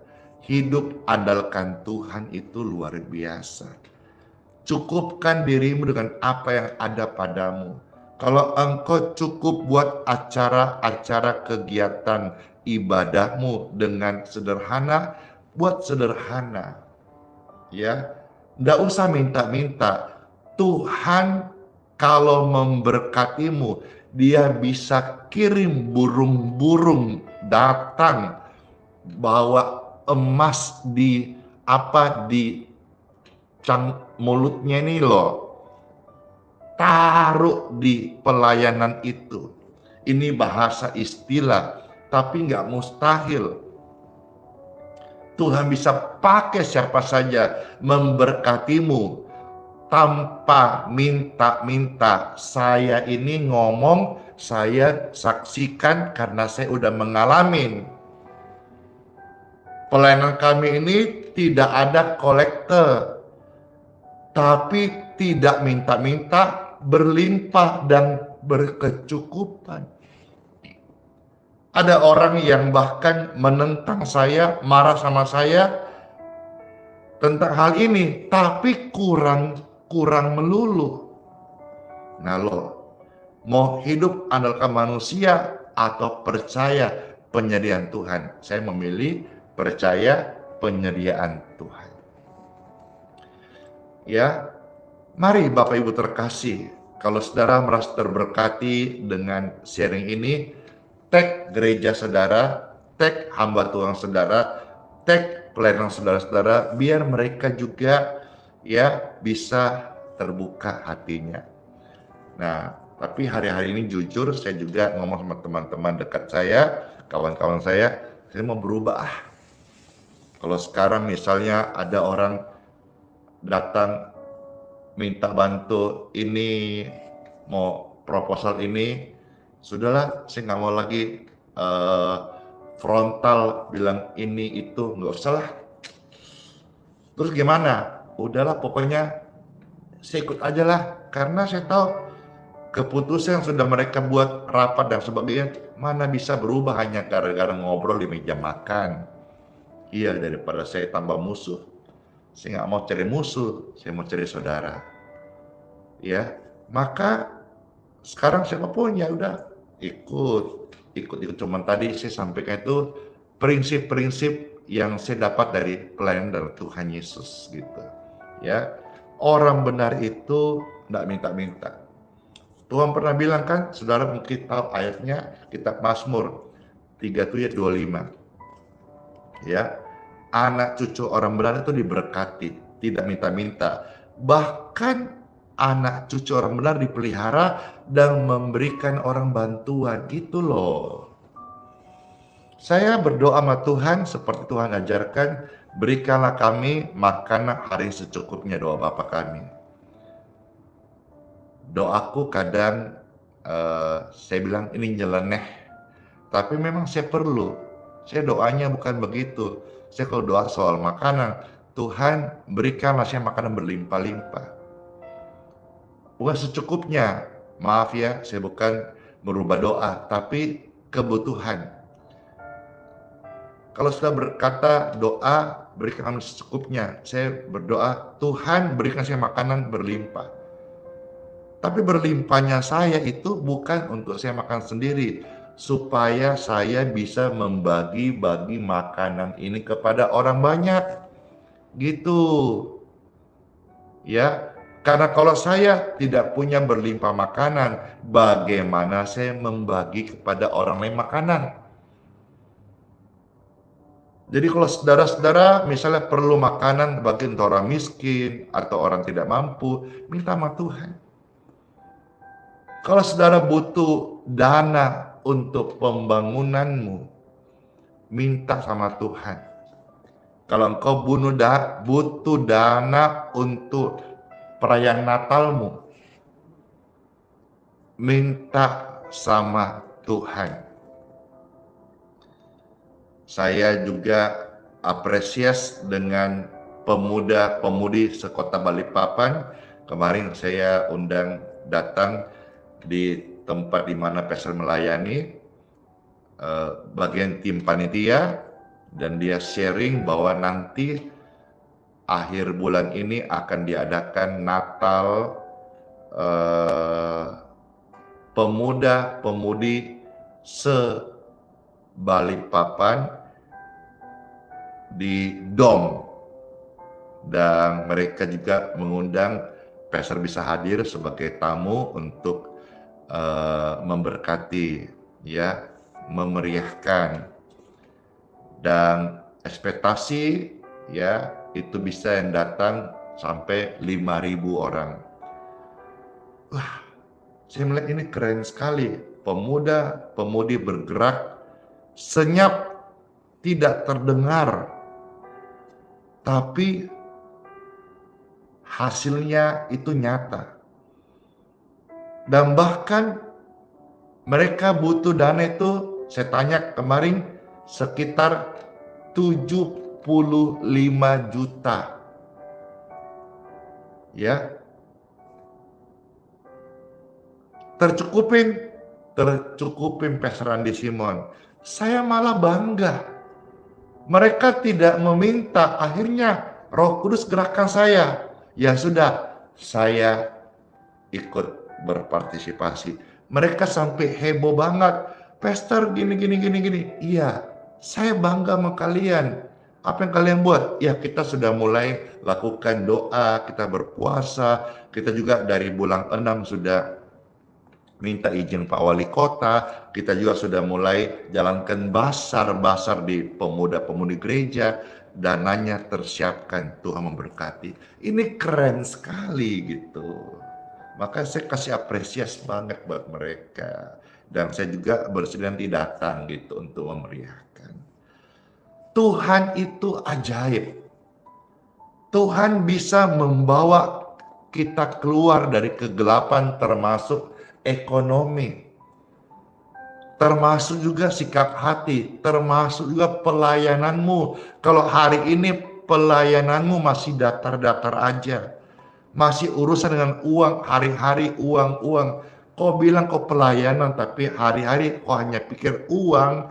hidup andalkan Tuhan itu luar biasa. Cukupkan dirimu dengan apa yang ada padamu. Kalau engkau cukup buat acara-acara kegiatan ibadahmu dengan sederhana, buat sederhana. Ya, nggak usah minta-minta. Tuhan kalau memberkatimu, Dia bisa kirim burung-burung datang bawa emas di apa di mulutnya ini loh, taruh di pelayanan itu. Ini bahasa istilah, tapi nggak mustahil. Tuhan bisa pakai siapa saja memberkatimu tanpa minta-minta. Saya ini ngomong, saya saksikan karena saya udah mengalami. Pelayanan kami ini tidak ada kolektor, tapi tidak minta-minta, berlimpah dan berkecukupan. Ada orang yang bahkan menentang saya, marah sama saya tentang hal ini, tapi kurang melulu. Nah lo, mau hidup andalkan manusia atau percaya penyediaan Tuhan? Saya memilih percaya penyediaan Tuhan. Ya, mari Bapak Ibu terkasih, kalau saudara merasa terberkati dengan sharing ini, tag gereja saudara, tag hamba Tuhan saudara, tag pelayanan saudara-saudara, biar mereka juga ya bisa terbuka hatinya. Nah, tapi hari-hari ini jujur saya juga ngomong sama teman-teman dekat saya, kawan-kawan saya mau berubah. Kalau sekarang misalnya ada orang datang minta bantu ini, mau proposal ini, sudahlah, saya nggak mau lagi frontal bilang ini itu, nggak usah lah. Terus gimana? Udahlah, pokoknya saya ikut aja lah, karena saya tahu keputusan yang sudah mereka buat rapat dan sebagainya mana bisa berubah hanya gara-gara ngobrol di meja makan. Iya, daripada saya tambah musuh. Saya nggak mau cari musuh, saya mau cari saudara. Ya, maka sekarang siapapun ya udah ikut. Cuman tadi saya sampaikan itu prinsip-prinsip yang saya dapat dari pelayanan dari Tuhan Yesus gitu. Ya, orang benar itu tidak minta-minta. Tuhan pernah bilang kan, saudara mungkin tahu ayatnya, kitab Mazmur 37:25. Ya, anak cucu orang benar itu diberkati, tidak minta-minta. Bahkan anak cucu orang benar dipelihara dan memberikan orang bantuan, gitu loh. Saya berdoa sama Tuhan seperti Tuhan ajarkan, berikanlah kami makanan hari secukupnya, doa Bapa kami. Doaku kadang saya bilang ini nyeleneh, tapi memang saya perlu. Saya doanya bukan begitu. Saya kalau doa soal makanan, Tuhan berikanlah saya makanan berlimpah-limpah. Bukan secukupnya. Maaf ya, saya bukan merubah doa, tapi kebutuhan. Kalau sudah berkata doa, berikan kami secukupnya. Saya berdoa, Tuhan berikan saya makanan berlimpah. Tapi berlimpahnya saya itu bukan untuk saya makan sendiri, supaya saya bisa membagi-bagi makanan ini kepada orang banyak. Gitu. Ya, karena kalau saya tidak punya berlimpah makanan, bagaimana saya membagi kepada orang lain makanan? Jadi kalau saudara-saudara misalnya perlu makanan bagi orang miskin atau orang tidak mampu, minta sama Tuhan. Kalau saudara butuh dana untuk pembangunanmu, minta sama Tuhan. Kalau engkau butuh dana untuk perayaan Natalmu, minta sama Tuhan. Saya juga apresiasi dengan pemuda-pemudi sekota Balikpapan. Kemarin saya undang datang di tempat di mana pastor melayani, bagian tim panitia, dan dia sharing bahwa nanti akhir bulan ini akan diadakan Natal pemuda-pemudi se-Balikpapan di Dom, dan mereka juga mengundang pastor bisa hadir sebagai tamu untuk memberkati, ya, memeriahkan, dan ekspektasi, ya, itu bisa yang datang sampai 5.000 orang. Wah, saya melihat ini keren sekali. Pemuda-pemudi bergerak, senyap tidak terdengar, tapi hasilnya itu nyata. Dan bahkan mereka butuh dana itu, saya tanya kemarin, sekitar 75 juta. Ya, tercukupin Pastor Andi Simon. Saya malah bangga. Mereka tidak meminta, akhirnya Roh Kudus gerakkan saya. Ya sudah, saya ikut berpartisipasi. Mereka sampai heboh banget. Pastor gini. Iya, saya bangga sama kalian. Apa yang kalian buat? Ya, kita sudah mulai lakukan doa, kita berpuasa. Kita juga dari bulan 6 sudah minta izin Pak Wali Kota. Kita juga sudah mulai jalankan basar di pemuda-pemudi gereja. Dananya tersiapkan, Tuhan memberkati. Ini keren sekali gitu. Maka saya kasih apresiasi banget buat mereka. Dan saya juga bersedia nanti datang gitu untuk memeriahkan. Tuhan itu ajaib. Tuhan bisa membawa kita keluar dari kegelapan, termasuk ekonomi. Termasuk juga sikap hati. Termasuk juga pelayananmu. Kalau hari ini pelayananmu masih datar-datar aja. Masih urusan dengan uang, hari-hari uang. Kau bilang kau pelayanan, tapi hari-hari kau hanya pikir uang,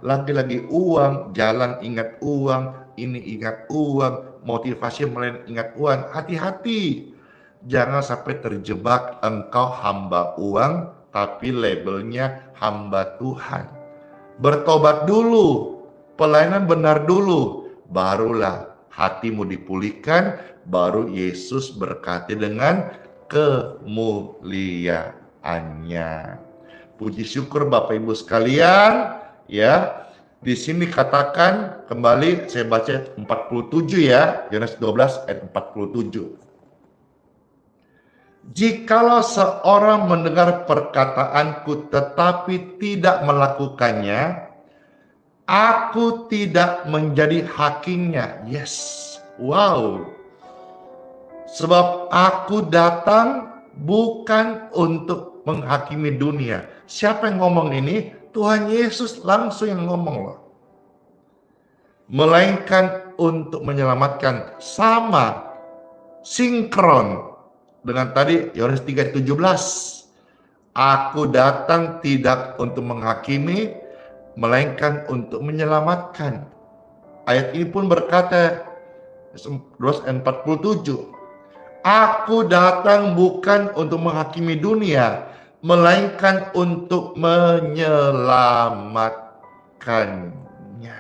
lagi-lagi uang, jalan ingat uang, ini ingat uang, motivasi melayani ingat uang. Hati-hati, jangan sampai terjebak engkau hamba uang, tapi labelnya hamba Tuhan. Bertobat dulu, pelayanan benar dulu, barulah hatimu dipulihkan, baru Yesus berkati dengan kemuliaannya. Puji syukur Bapak Ibu sekalian, ya. Di sini katakan kembali, saya baca 47 ya, Yohanes 12 ayat 47. Jikalau seorang mendengar perkataanku tetapi tidak melakukannya, aku tidak menjadi hakimnya. Yes, wow. Sebab aku datang bukan untuk menghakimi dunia. Siapa yang ngomong ini? Tuhan Yesus langsung yang ngomong loh. Melainkan untuk menyelamatkan. Sama, sinkron dengan tadi Yohanes 3:17. Aku datang tidak untuk menghakimi, melainkan untuk menyelamatkan. Ayat ini pun berkata, 47. Aku datang bukan untuk menghakimi dunia, melainkan untuk menyelamatkannya.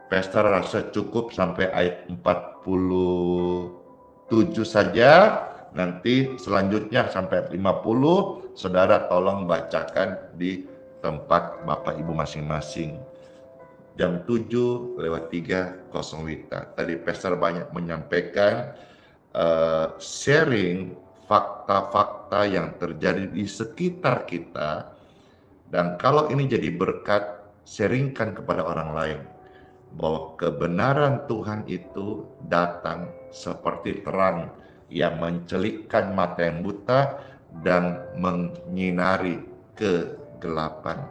Pastor rasa cukup sampai ayat 47 saja. Nanti selanjutnya sampai 50, saudara tolong bacakan di tempat Bapak Ibu masing-masing. Jam 7:03 Wita. Tadi Pastor banyak menyampaikan sharing fakta-fakta yang terjadi di sekitar kita. Dan kalau ini jadi berkat, sharingkan kepada orang lain. Bahwa kebenaran Tuhan itu datang seperti terang yang mencelikkan mata yang buta dan menyinari kegelapan.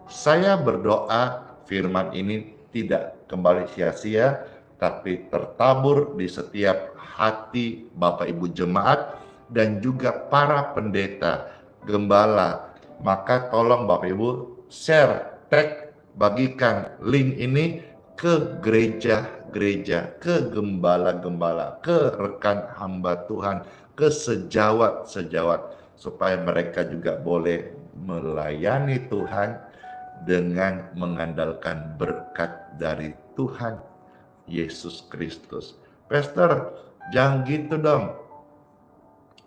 Saya berdoa firman ini tidak kembali sia-sia, tapi tertabur di setiap hati Bapak Ibu jemaat dan juga para pendeta, gembala. Maka tolong Bapak Ibu share, tag, bagikan link ini ke gereja-gereja, ke gembala-gembala, ke rekan hamba Tuhan, ke sejawat-sejawat, supaya mereka juga boleh melayani Tuhan dengan mengandalkan berkat dari Tuhan Yesus Kristus. Pastor, jangan gitu dong.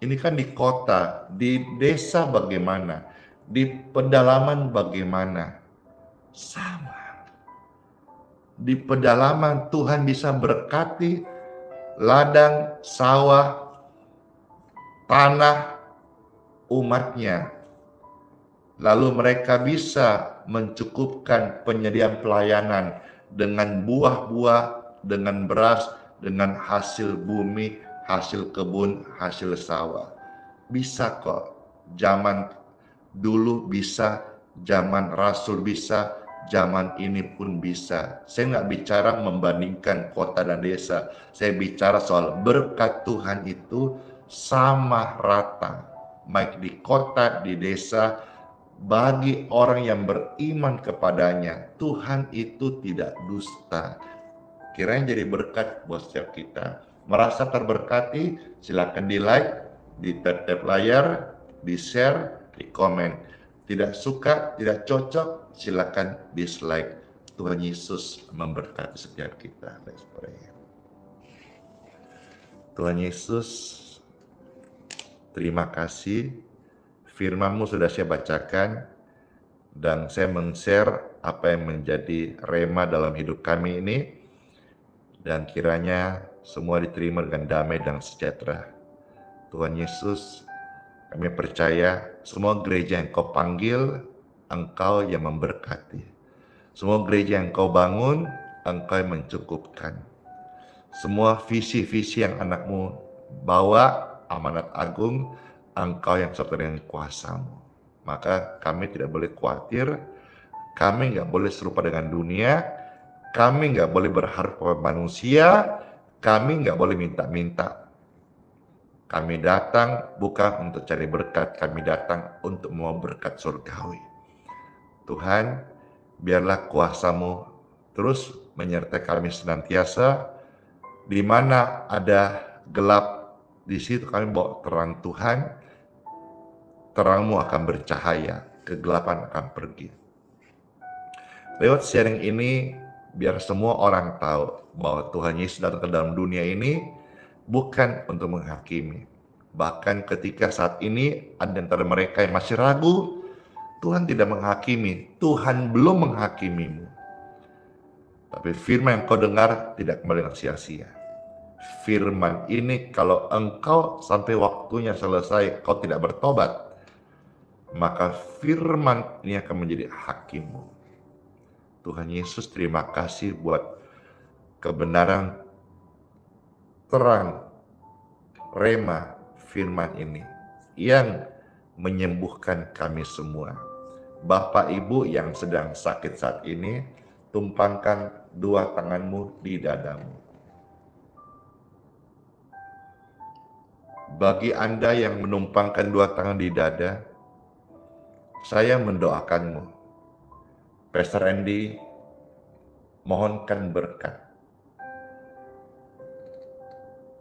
Ini kan di kota, di desa bagaimana? Di pedalaman bagaimana? Sama. di pedalaman Tuhan bisa berkati ladang, sawah, tanah umatnya. Lalu mereka bisa mencukupkan penyediaan pelayanan dengan buah-buah, dengan beras, dengan hasil bumi, hasil kebun, hasil sawah. Bisa kok. Zaman dulu bisa, zaman Rasul bisa, zaman ini pun bisa. Saya nggak bicara membandingkan kota dan desa. Saya bicara soal berkat Tuhan itu sama rata. Baik di kota, di desa, bagi orang yang beriman kepadanya. Tuhan itu tidak dusta. Kiranya jadi berkat buat setiap kita. Merasa terberkati, silakan di like, di tap layar, di share, di komen. Tidak suka, tidak cocok, silakan dislike. Tuhan Yesus memberkati setiap kita. Let's pray. Tuhan Yesus, terima kasih. Firman-Mu sudah saya bacakan dan saya men-share apa yang menjadi rema dalam hidup kami ini. Dan kiranya semua diterima dengan damai dan sejahtera. Tuhan Yesus, kami percaya semua gereja yang Kau panggil, Engkau yang memberkati. Semua gereja yang Kau bangun, Engkau yang mencukupkan. Semua visi-visi yang anak-Mu bawa, amanat agung, Engkau yang serta dengan kuasa-Mu. Maka kami tidak boleh khawatir, kami nggak boleh serupa dengan dunia, kami nggak boleh berharap pada manusia, kami nggak boleh minta-minta. Kami datang bukan untuk cari berkat, kami datang untuk mau berkat surgawi. Tuhan, biarlah kuasa-Mu terus menyertai kami senantiasa. Di mana ada gelap, di situ kami bawa terang Tuhan. Terang-Mu akan bercahaya, kegelapan akan pergi. Lewat sharing ini, biar semua orang tahu bahwa Tuhan Yesus datang ke dalam dunia ini bukan untuk menghakimi. Bahkan ketika saat ini ada antara mereka yang masih ragu, Tuhan tidak menghakimi, Tuhan belum menghakimimu. Tapi firman yang kau dengar tidak kembali dengan sia-sia. Firman ini kalau engkau sampai waktunya selesai kau tidak bertobat, maka firman ini akan menjadi hakimmu. Tuhan Yesus, terima kasih buat kebenaran terang rema firman ini yang menyembuhkan kami semua. Bapak Ibu yang sedang sakit saat ini, tumpangkan dua tanganmu di dadamu. Bagi Anda yang menumpangkan dua tangan di dada, saya mendoakanmu. Pastor Andy mohonkan berkat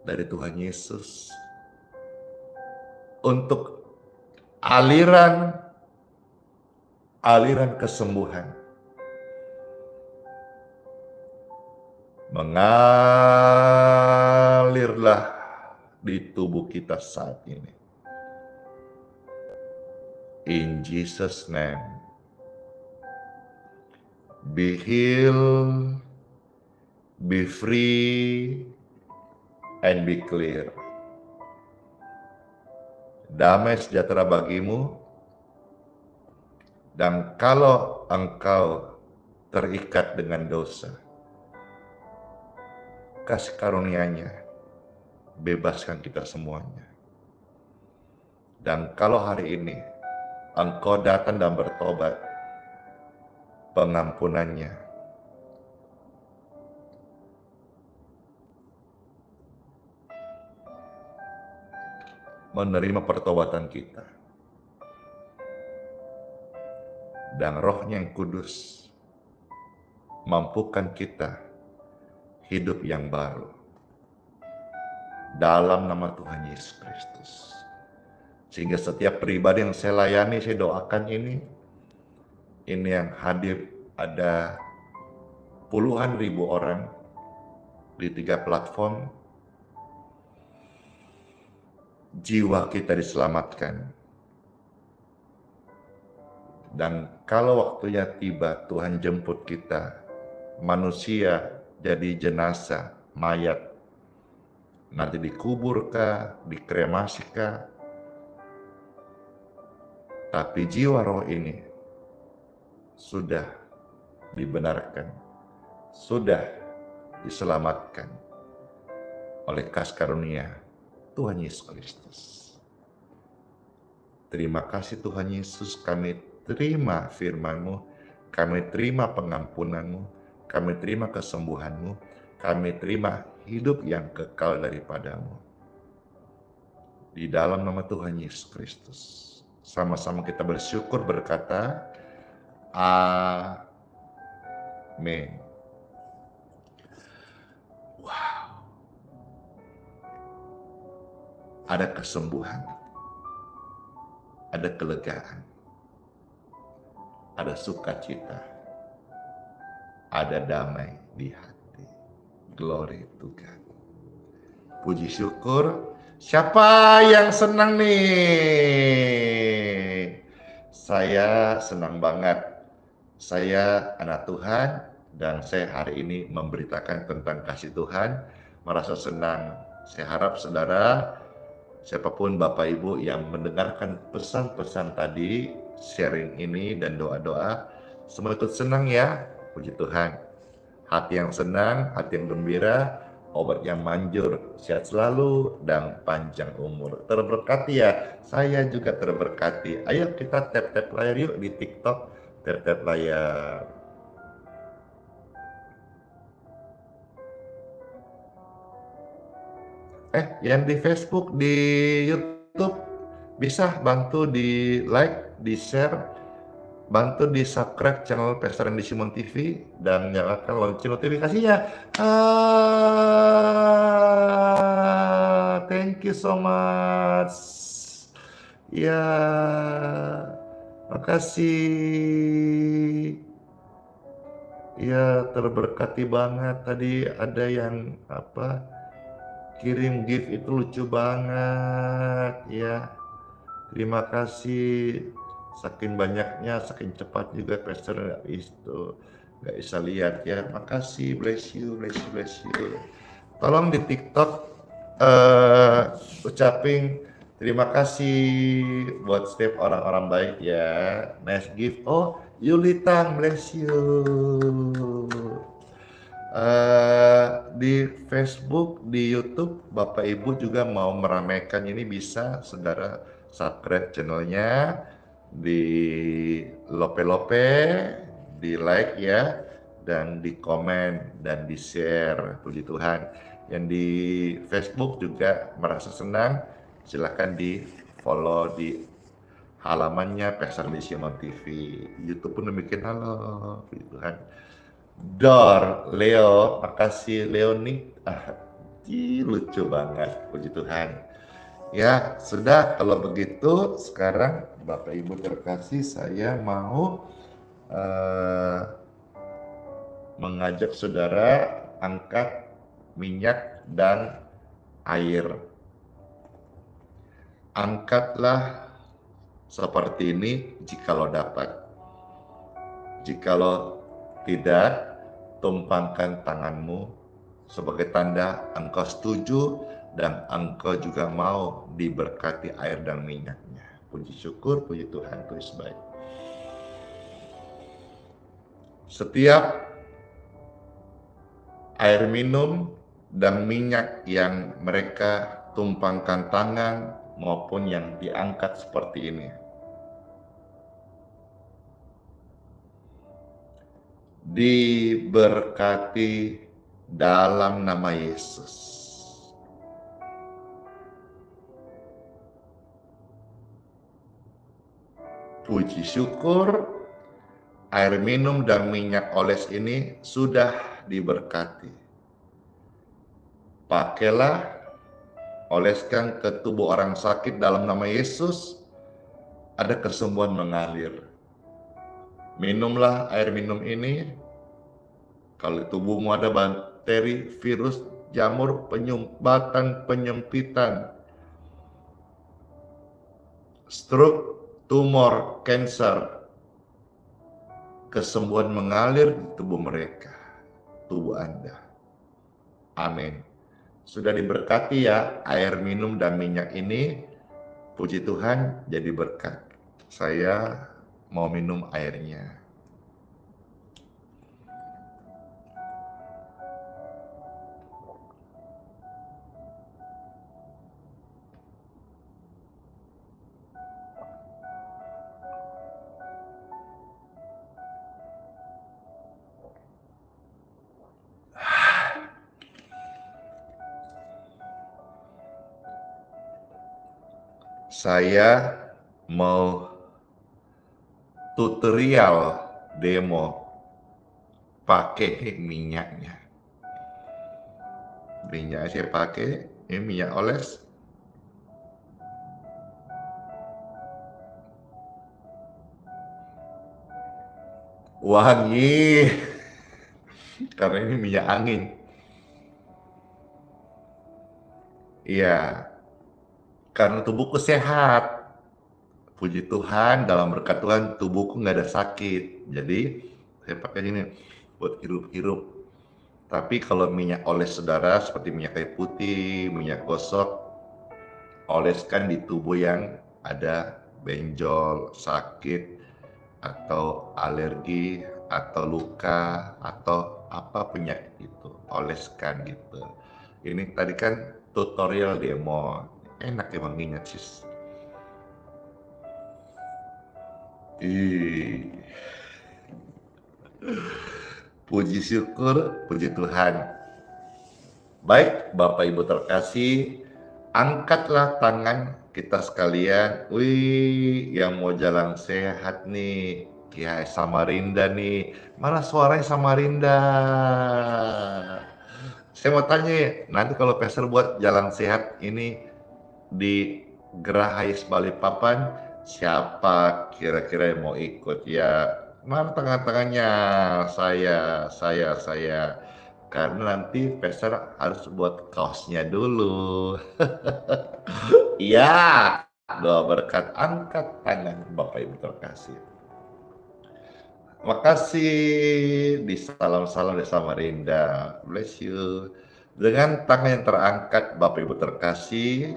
dari Tuhan Yesus untuk aliran kesembuhan mengalirlah di tubuh kita saat ini. In Jesus' name. Be healed, be free, and be clear. Damai sejahtera bagimu, dan kalau engkau terikat dengan dosa, kasih karunia-Nya, bebaskan kita semuanya. Dan kalau hari ini engkau datang dan bertobat, pengampunannya menerima pertobatan kita, dan Roh-Nya yang kudus mampukan kita hidup yang baru dalam nama Tuhan Yesus Kristus. Sehingga setiap pribadi yang saya layani, saya doakan ini yang hadir ada puluhan ribu orang di 3 platform. Jiwa kita diselamatkan. Dan kalau waktunya tiba, Tuhan jemput kita manusia jadi jenazah, mayat. Nanti dikubur kah, dikremasi kah. Tapi jiwa roh ini sudah dibenarkan, sudah diselamatkan oleh kasih karunia Tuhan Yesus Kristus. Terima kasih Tuhan Yesus, kami terima firman-Mu, kami terima pengampunan-Mu, kami terima kesembuhan-Mu, kami terima hidup yang kekal daripada-Mu. Di dalam nama Tuhan Yesus Kristus, sama-sama kita bersyukur berkata, Amin. Wow. Ada kesembuhan, ada kelegaan, ada sukacita, ada damai di hati. Glory to God. Puji syukur. Siapa yang senang nih? Saya senang banget. Saya anak Tuhan dan saya hari ini memberitakan tentang kasih Tuhan. Merasa senang. Saya harap saudara, siapapun Bapak Ibu yang mendengarkan pesan-pesan tadi, sharing ini dan doa-doa, semua ikut senang ya. Puji Tuhan. Hati yang senang, hati yang gembira, obat yang manjur, sehat selalu dan panjang umur. Terberkati ya, saya juga terberkati. Ayo kita tap-tap layar yuk di TikTok, tap-tap layar. Yang di Facebook, di YouTube, bisa bantu di like, di share, bantu di subscribe channel Pastor Randy Simon TV dan nyalakan lonceng notifikasinya. Thank you so much. Ya, makasih. Ya, terberkati banget. Tadi ada yang kirim gift itu lucu banget ya. Terima kasih. Saking banyaknya, saking cepat juga Pastor nggak bisa lihat ya. Makasih, bless you. Tolong di TikTok ucapin terima kasih buat setiap orang-orang baik ya. Nice gift. Oh, Yulita, bless you. Di Facebook, di YouTube, Bapak Ibu juga mau meramaikan ini, bisa saudara subscribe channelnya, di lope-lope, di like ya, dan di komen dan di share. Puji Tuhan. Yang di Facebook juga merasa senang, silakan di follow di halamannya Pastor Randy Simon TV. YouTube pun demikian. Halo, puji Tuhan. Dor, Leo, makasih Leonik. Lucu banget, puji Tuhan. Ya, sudah kalau begitu sekarang Bapak Ibu terkasih, saya mau mengajak saudara angkat minyak dan air. Angkatlah seperti ini jikalau dapat. Jikalau tidak, tumpangkan tanganmu sebagai tanda engkau setuju dan engkau juga mau diberkati air dan minyaknya. Puji syukur, puji Tuhan, Tuhan baik. Setiap air minum dan minyak yang mereka tumpangkan tangan maupun yang diangkat seperti ini, diberkati dalam nama Yesus. Puji syukur, air minum dan minyak oles ini sudah diberkati. Pakailah, oleskan ke tubuh orang sakit dalam nama Yesus, ada kesembuhan mengalir. Minumlah air minum ini. Kalau tubuhmu ada bakteri, virus, jamur, penyumbatan, penyempitan, stroke, tumor, kanker, kesembuhan mengalir di tubuh mereka. tubuh Anda. Amin. Sudah diberkati ya air minum dan minyak ini. Puji Tuhan jadi berkat. Saya mau minum airnya. Saya mau tutorial demo pakai minyaknya. Minyak saya pakai ini minyak oles. Wangi karena ini minyak angin. Iya, karena tubuhku sehat. Puji Tuhan, dalam berkat Tuhan tubuhku nggak ada sakit. Jadi saya pakai ini buat hirup-hirup. Tapi kalau minyak oles saudara seperti minyak kayu putih, minyak gosok, oleskan di tubuh yang ada benjol, sakit, atau alergi, atau luka, atau apa penyakit itu, oleskan gitu. Ini tadi kan tutorial demo, enak emang minyak sis. Puji syukur, puji Tuhan. Baik, Bapak Ibu terkasih, angkatlah tangan kita sekalian. Wih, yang mau jalan sehat nih, ya Samarinda nih. Mana suaranya Samarinda? Saya mau tanya, nanti kalau Pastor buat jalan sehat ini di Geraha Balikpapan, siapa kira-kira yang mau ikut ya? Mana tangan-tangannya? Saya. Karena nanti Pastor harus buat kaosnya dulu. Iya, doa berkat, angkat tangan Bapak Ibu terkasih. Makasih di salam-salam dari Samarinda. Bless you. Dengan tangan yang terangkat Bapak Ibu terkasih,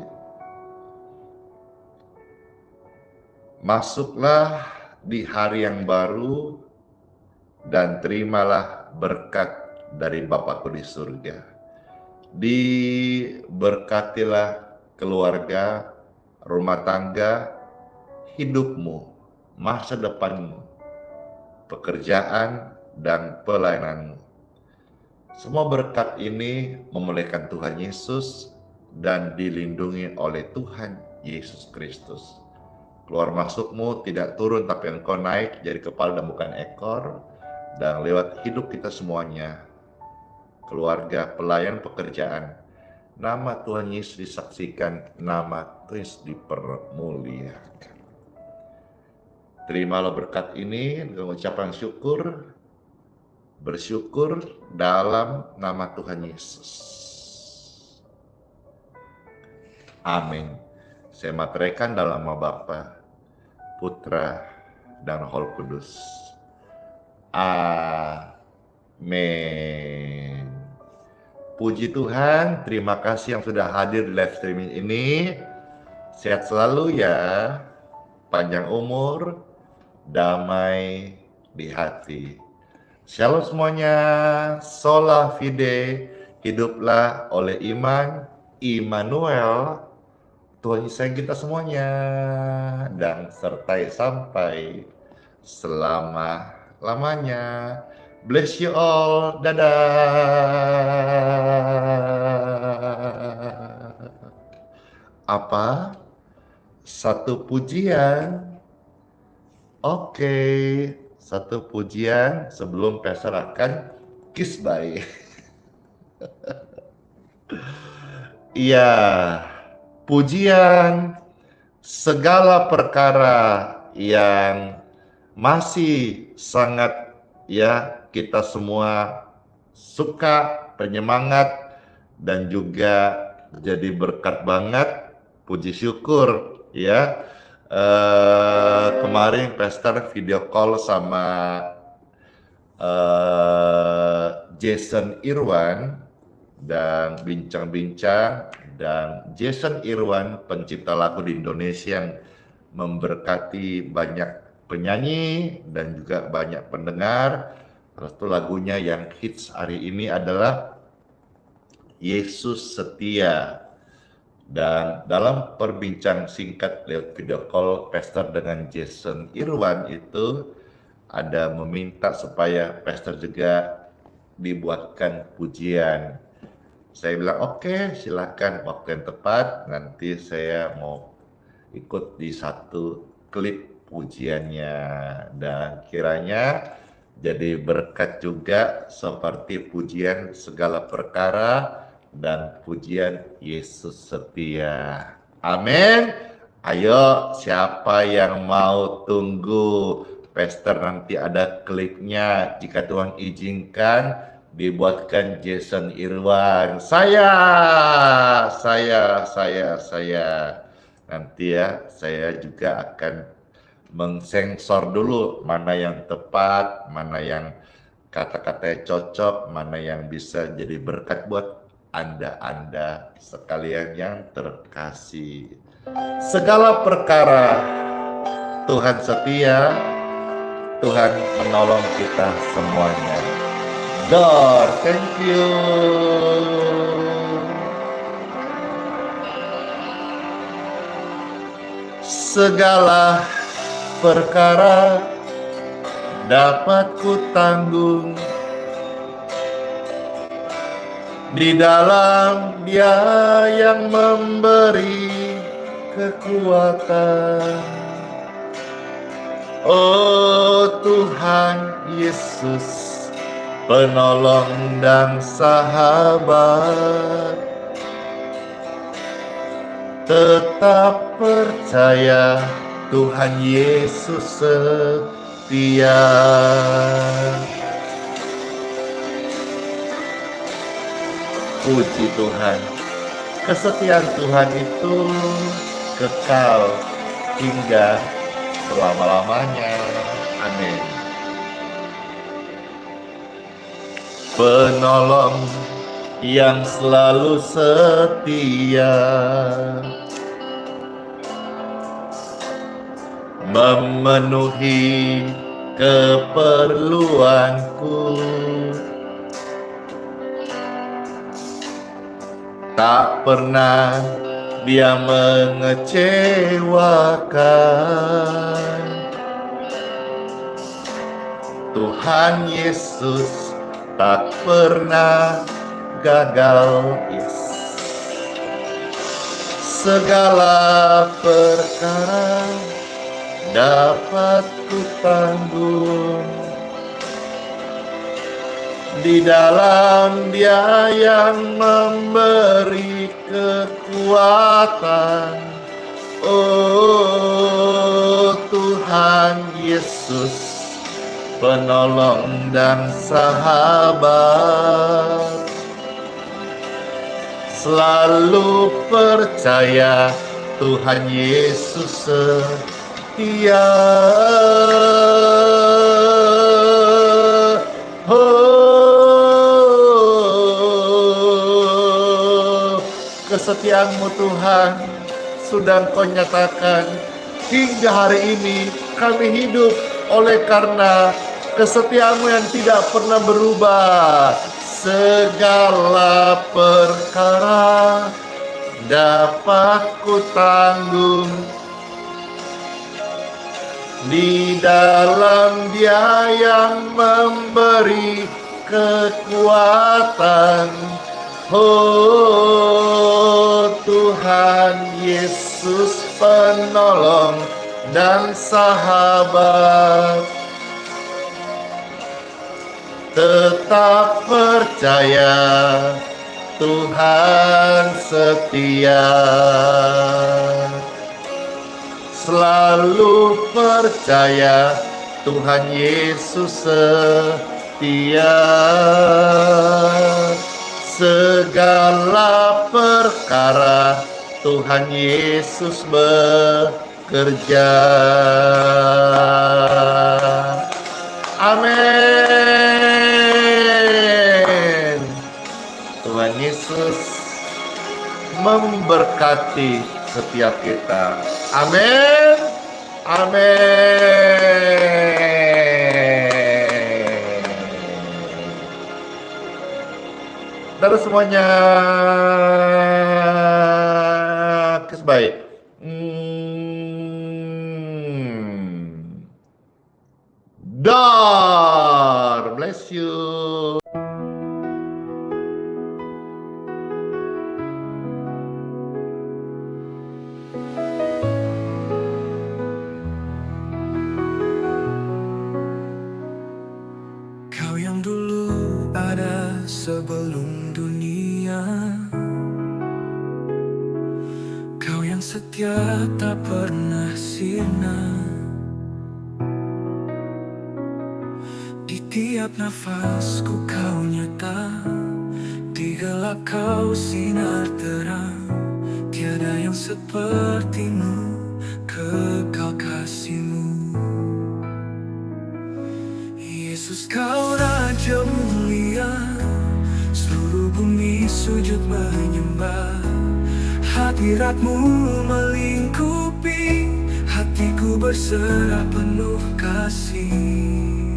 masuklah di hari yang baru dan terimalah berkat dari Bapakku di surga. Diberkatilah keluarga, rumah tangga, hidupmu, masa depanmu, pekerjaan, dan pelayananmu. Semua berkat ini memuliakan Tuhan Yesus dan dilindungi oleh Tuhan Yesus Kristus. Keluar masukmu tidak turun tapi engkau naik jadi kepala dan bukan ekor. Dan lewat hidup kita semuanya, keluarga, pelayan, pekerjaan, nama Tuhan Yesus disaksikan, nama Tuhan Yesus dipermuliakan. Terimalah berkat ini dengan ucapan syukur, bersyukur dalam nama Tuhan Yesus. Amin. Saya materaikan dalam nama Bapa, Putra, dan Roh Kudus. Amin. Puji Tuhan, terima kasih yang sudah hadir di live streaming ini. Sehat selalu ya, panjang umur, damai di hati. Shalom semuanya, sola fide, hiduplah oleh iman, Immanuel, Tuhan Yesus kita semuanya, dan sertai sampai selama-lamanya. Bless you all, dadah. Apa? Satu pujian? Oke, satu pujian sebelum Pastor akan kiss bye. Iya, pujian segala perkara yang masih sangat ya kita semua suka, penyemangat, dan juga jadi berkat banget. Puji syukur ya. Kemarin Pastor video call sama Jason Irwan dan bincang-bincang, dan Jason Irwan pencipta lagu di Indonesia yang memberkati banyak penyanyi dan juga banyak pendengar. Terus itu lagunya yang hits hari ini adalah Yesus Setia. Dan dalam perbincang singkat lewat video call Pastor dengan Jason Irwan itu ada meminta supaya Pastor juga dibuatkan pujian. Saya bilang oke, silakan, waktu yang tepat nanti saya mau ikut di satu klip pujiannya, dan kiranya jadi berkat juga seperti pujian segala perkara dan pujian Yesus Setia. Amin. Ayo, siapa yang mau tunggu Pastor nanti ada klipnya, jika Tuhan izinkan dibuatkan Jason Irwan. Saya. Nanti ya, saya juga akan mengsensor dulu mana yang tepat, mana yang kata-katanya cocok, mana yang bisa jadi berkat buat Anda sekalian yang terkasih. Segala perkara Tuhan setia, Tuhan menolong kita semuanya. God, thank you. Segala perkara dapat ku tanggung di dalam Dia yang memberi kekuatan. Oh Tuhan Yesus, penolong dan sahabat, tetap percaya Tuhan Yesus setia. Puji Tuhan, kesetiaan Tuhan itu kekal hingga selama-lamanya. Amin. Penolong yang selalu setia, memenuhi keperluanku, tak pernah Dia mengecewakan. Tuhan Yesus tak pernah gagal. Yes. Segala perkara dapat ku tanggung di dalam Dia yang memberi kekuatan. Oh Tuhan Yesus, penolong dan sahabat, selalu percaya Tuhan Yesus setia. Kesetiaan-Mu Tuhan sudah Engkau nyatakan hingga hari ini. Kami hidup oleh karena kesetiaan-Mu yang tidak pernah berubah. Segala perkara dapat ku tanggung di dalam Dia yang memberi kekuatan. Oh Tuhan Yesus, penolong dan sahabat, tetap percaya Tuhan setia. Selalu percaya Tuhan Yesus setia. Segala perkara Tuhan Yesus bekerja. Amin. memberkati setiap kita. Amin. Amin. Saudara semuanya, baik. God bless you. Kau yang dulu ada sebelum dunia, Kau yang setia tak pernah sirna. Di tiap nafasku Kau nyata, di gelap Kau sinar terang. Tiada yang sepertimu, kekal kasih-Mu. Yesus, Kau Raja mulia, seluruh bumi sujud menyembah. Hadirat-Mu melingkupi, hatiku berserah penuh kasih.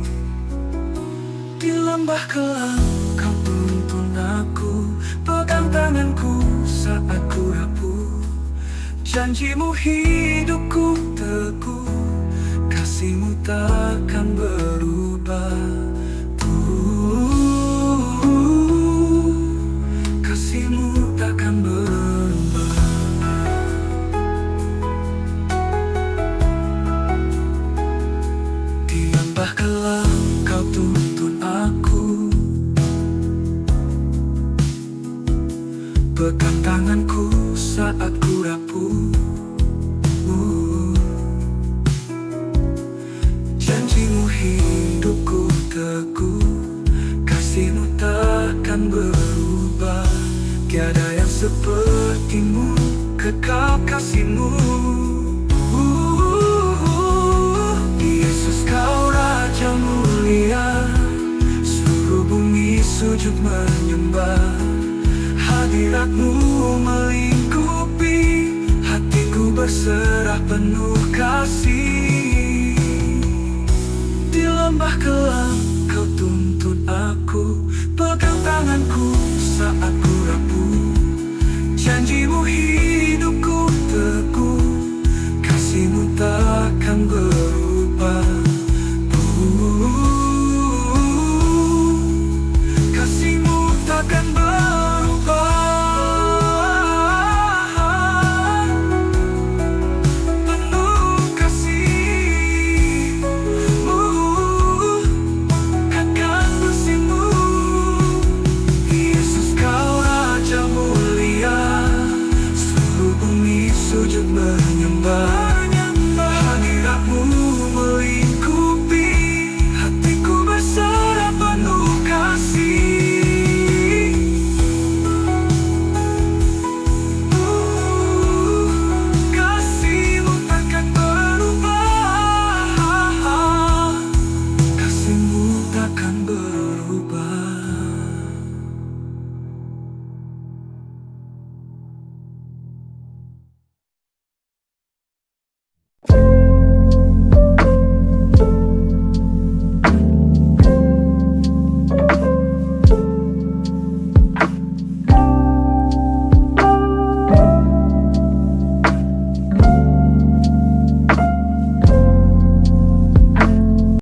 Di lembah kelam Kau tuntun aku, pegang tanganku saat ku rapuh. Janji-Mu hidupku teguh, kasih-Mu takkan berubah. Kasih-Mu takkan berubah. Di lembah kelam Kau tuntun aku, pegang tanganku saat ku rapuh. Janji-Mu hidupku teguh, kasih-Mu takkan berubah. Tiada yang seperti-Mu, kekal kasih-Mu. Yesus, Kau Raja mulia, seluruh bumi sujud menyembah. Hadirat-Mu melingkupi, hatiku berserah penuh kasih. Di lembah kelam Kau tuntun aku, pegang tanganku saat ku rapuh. Janji-Mu hidup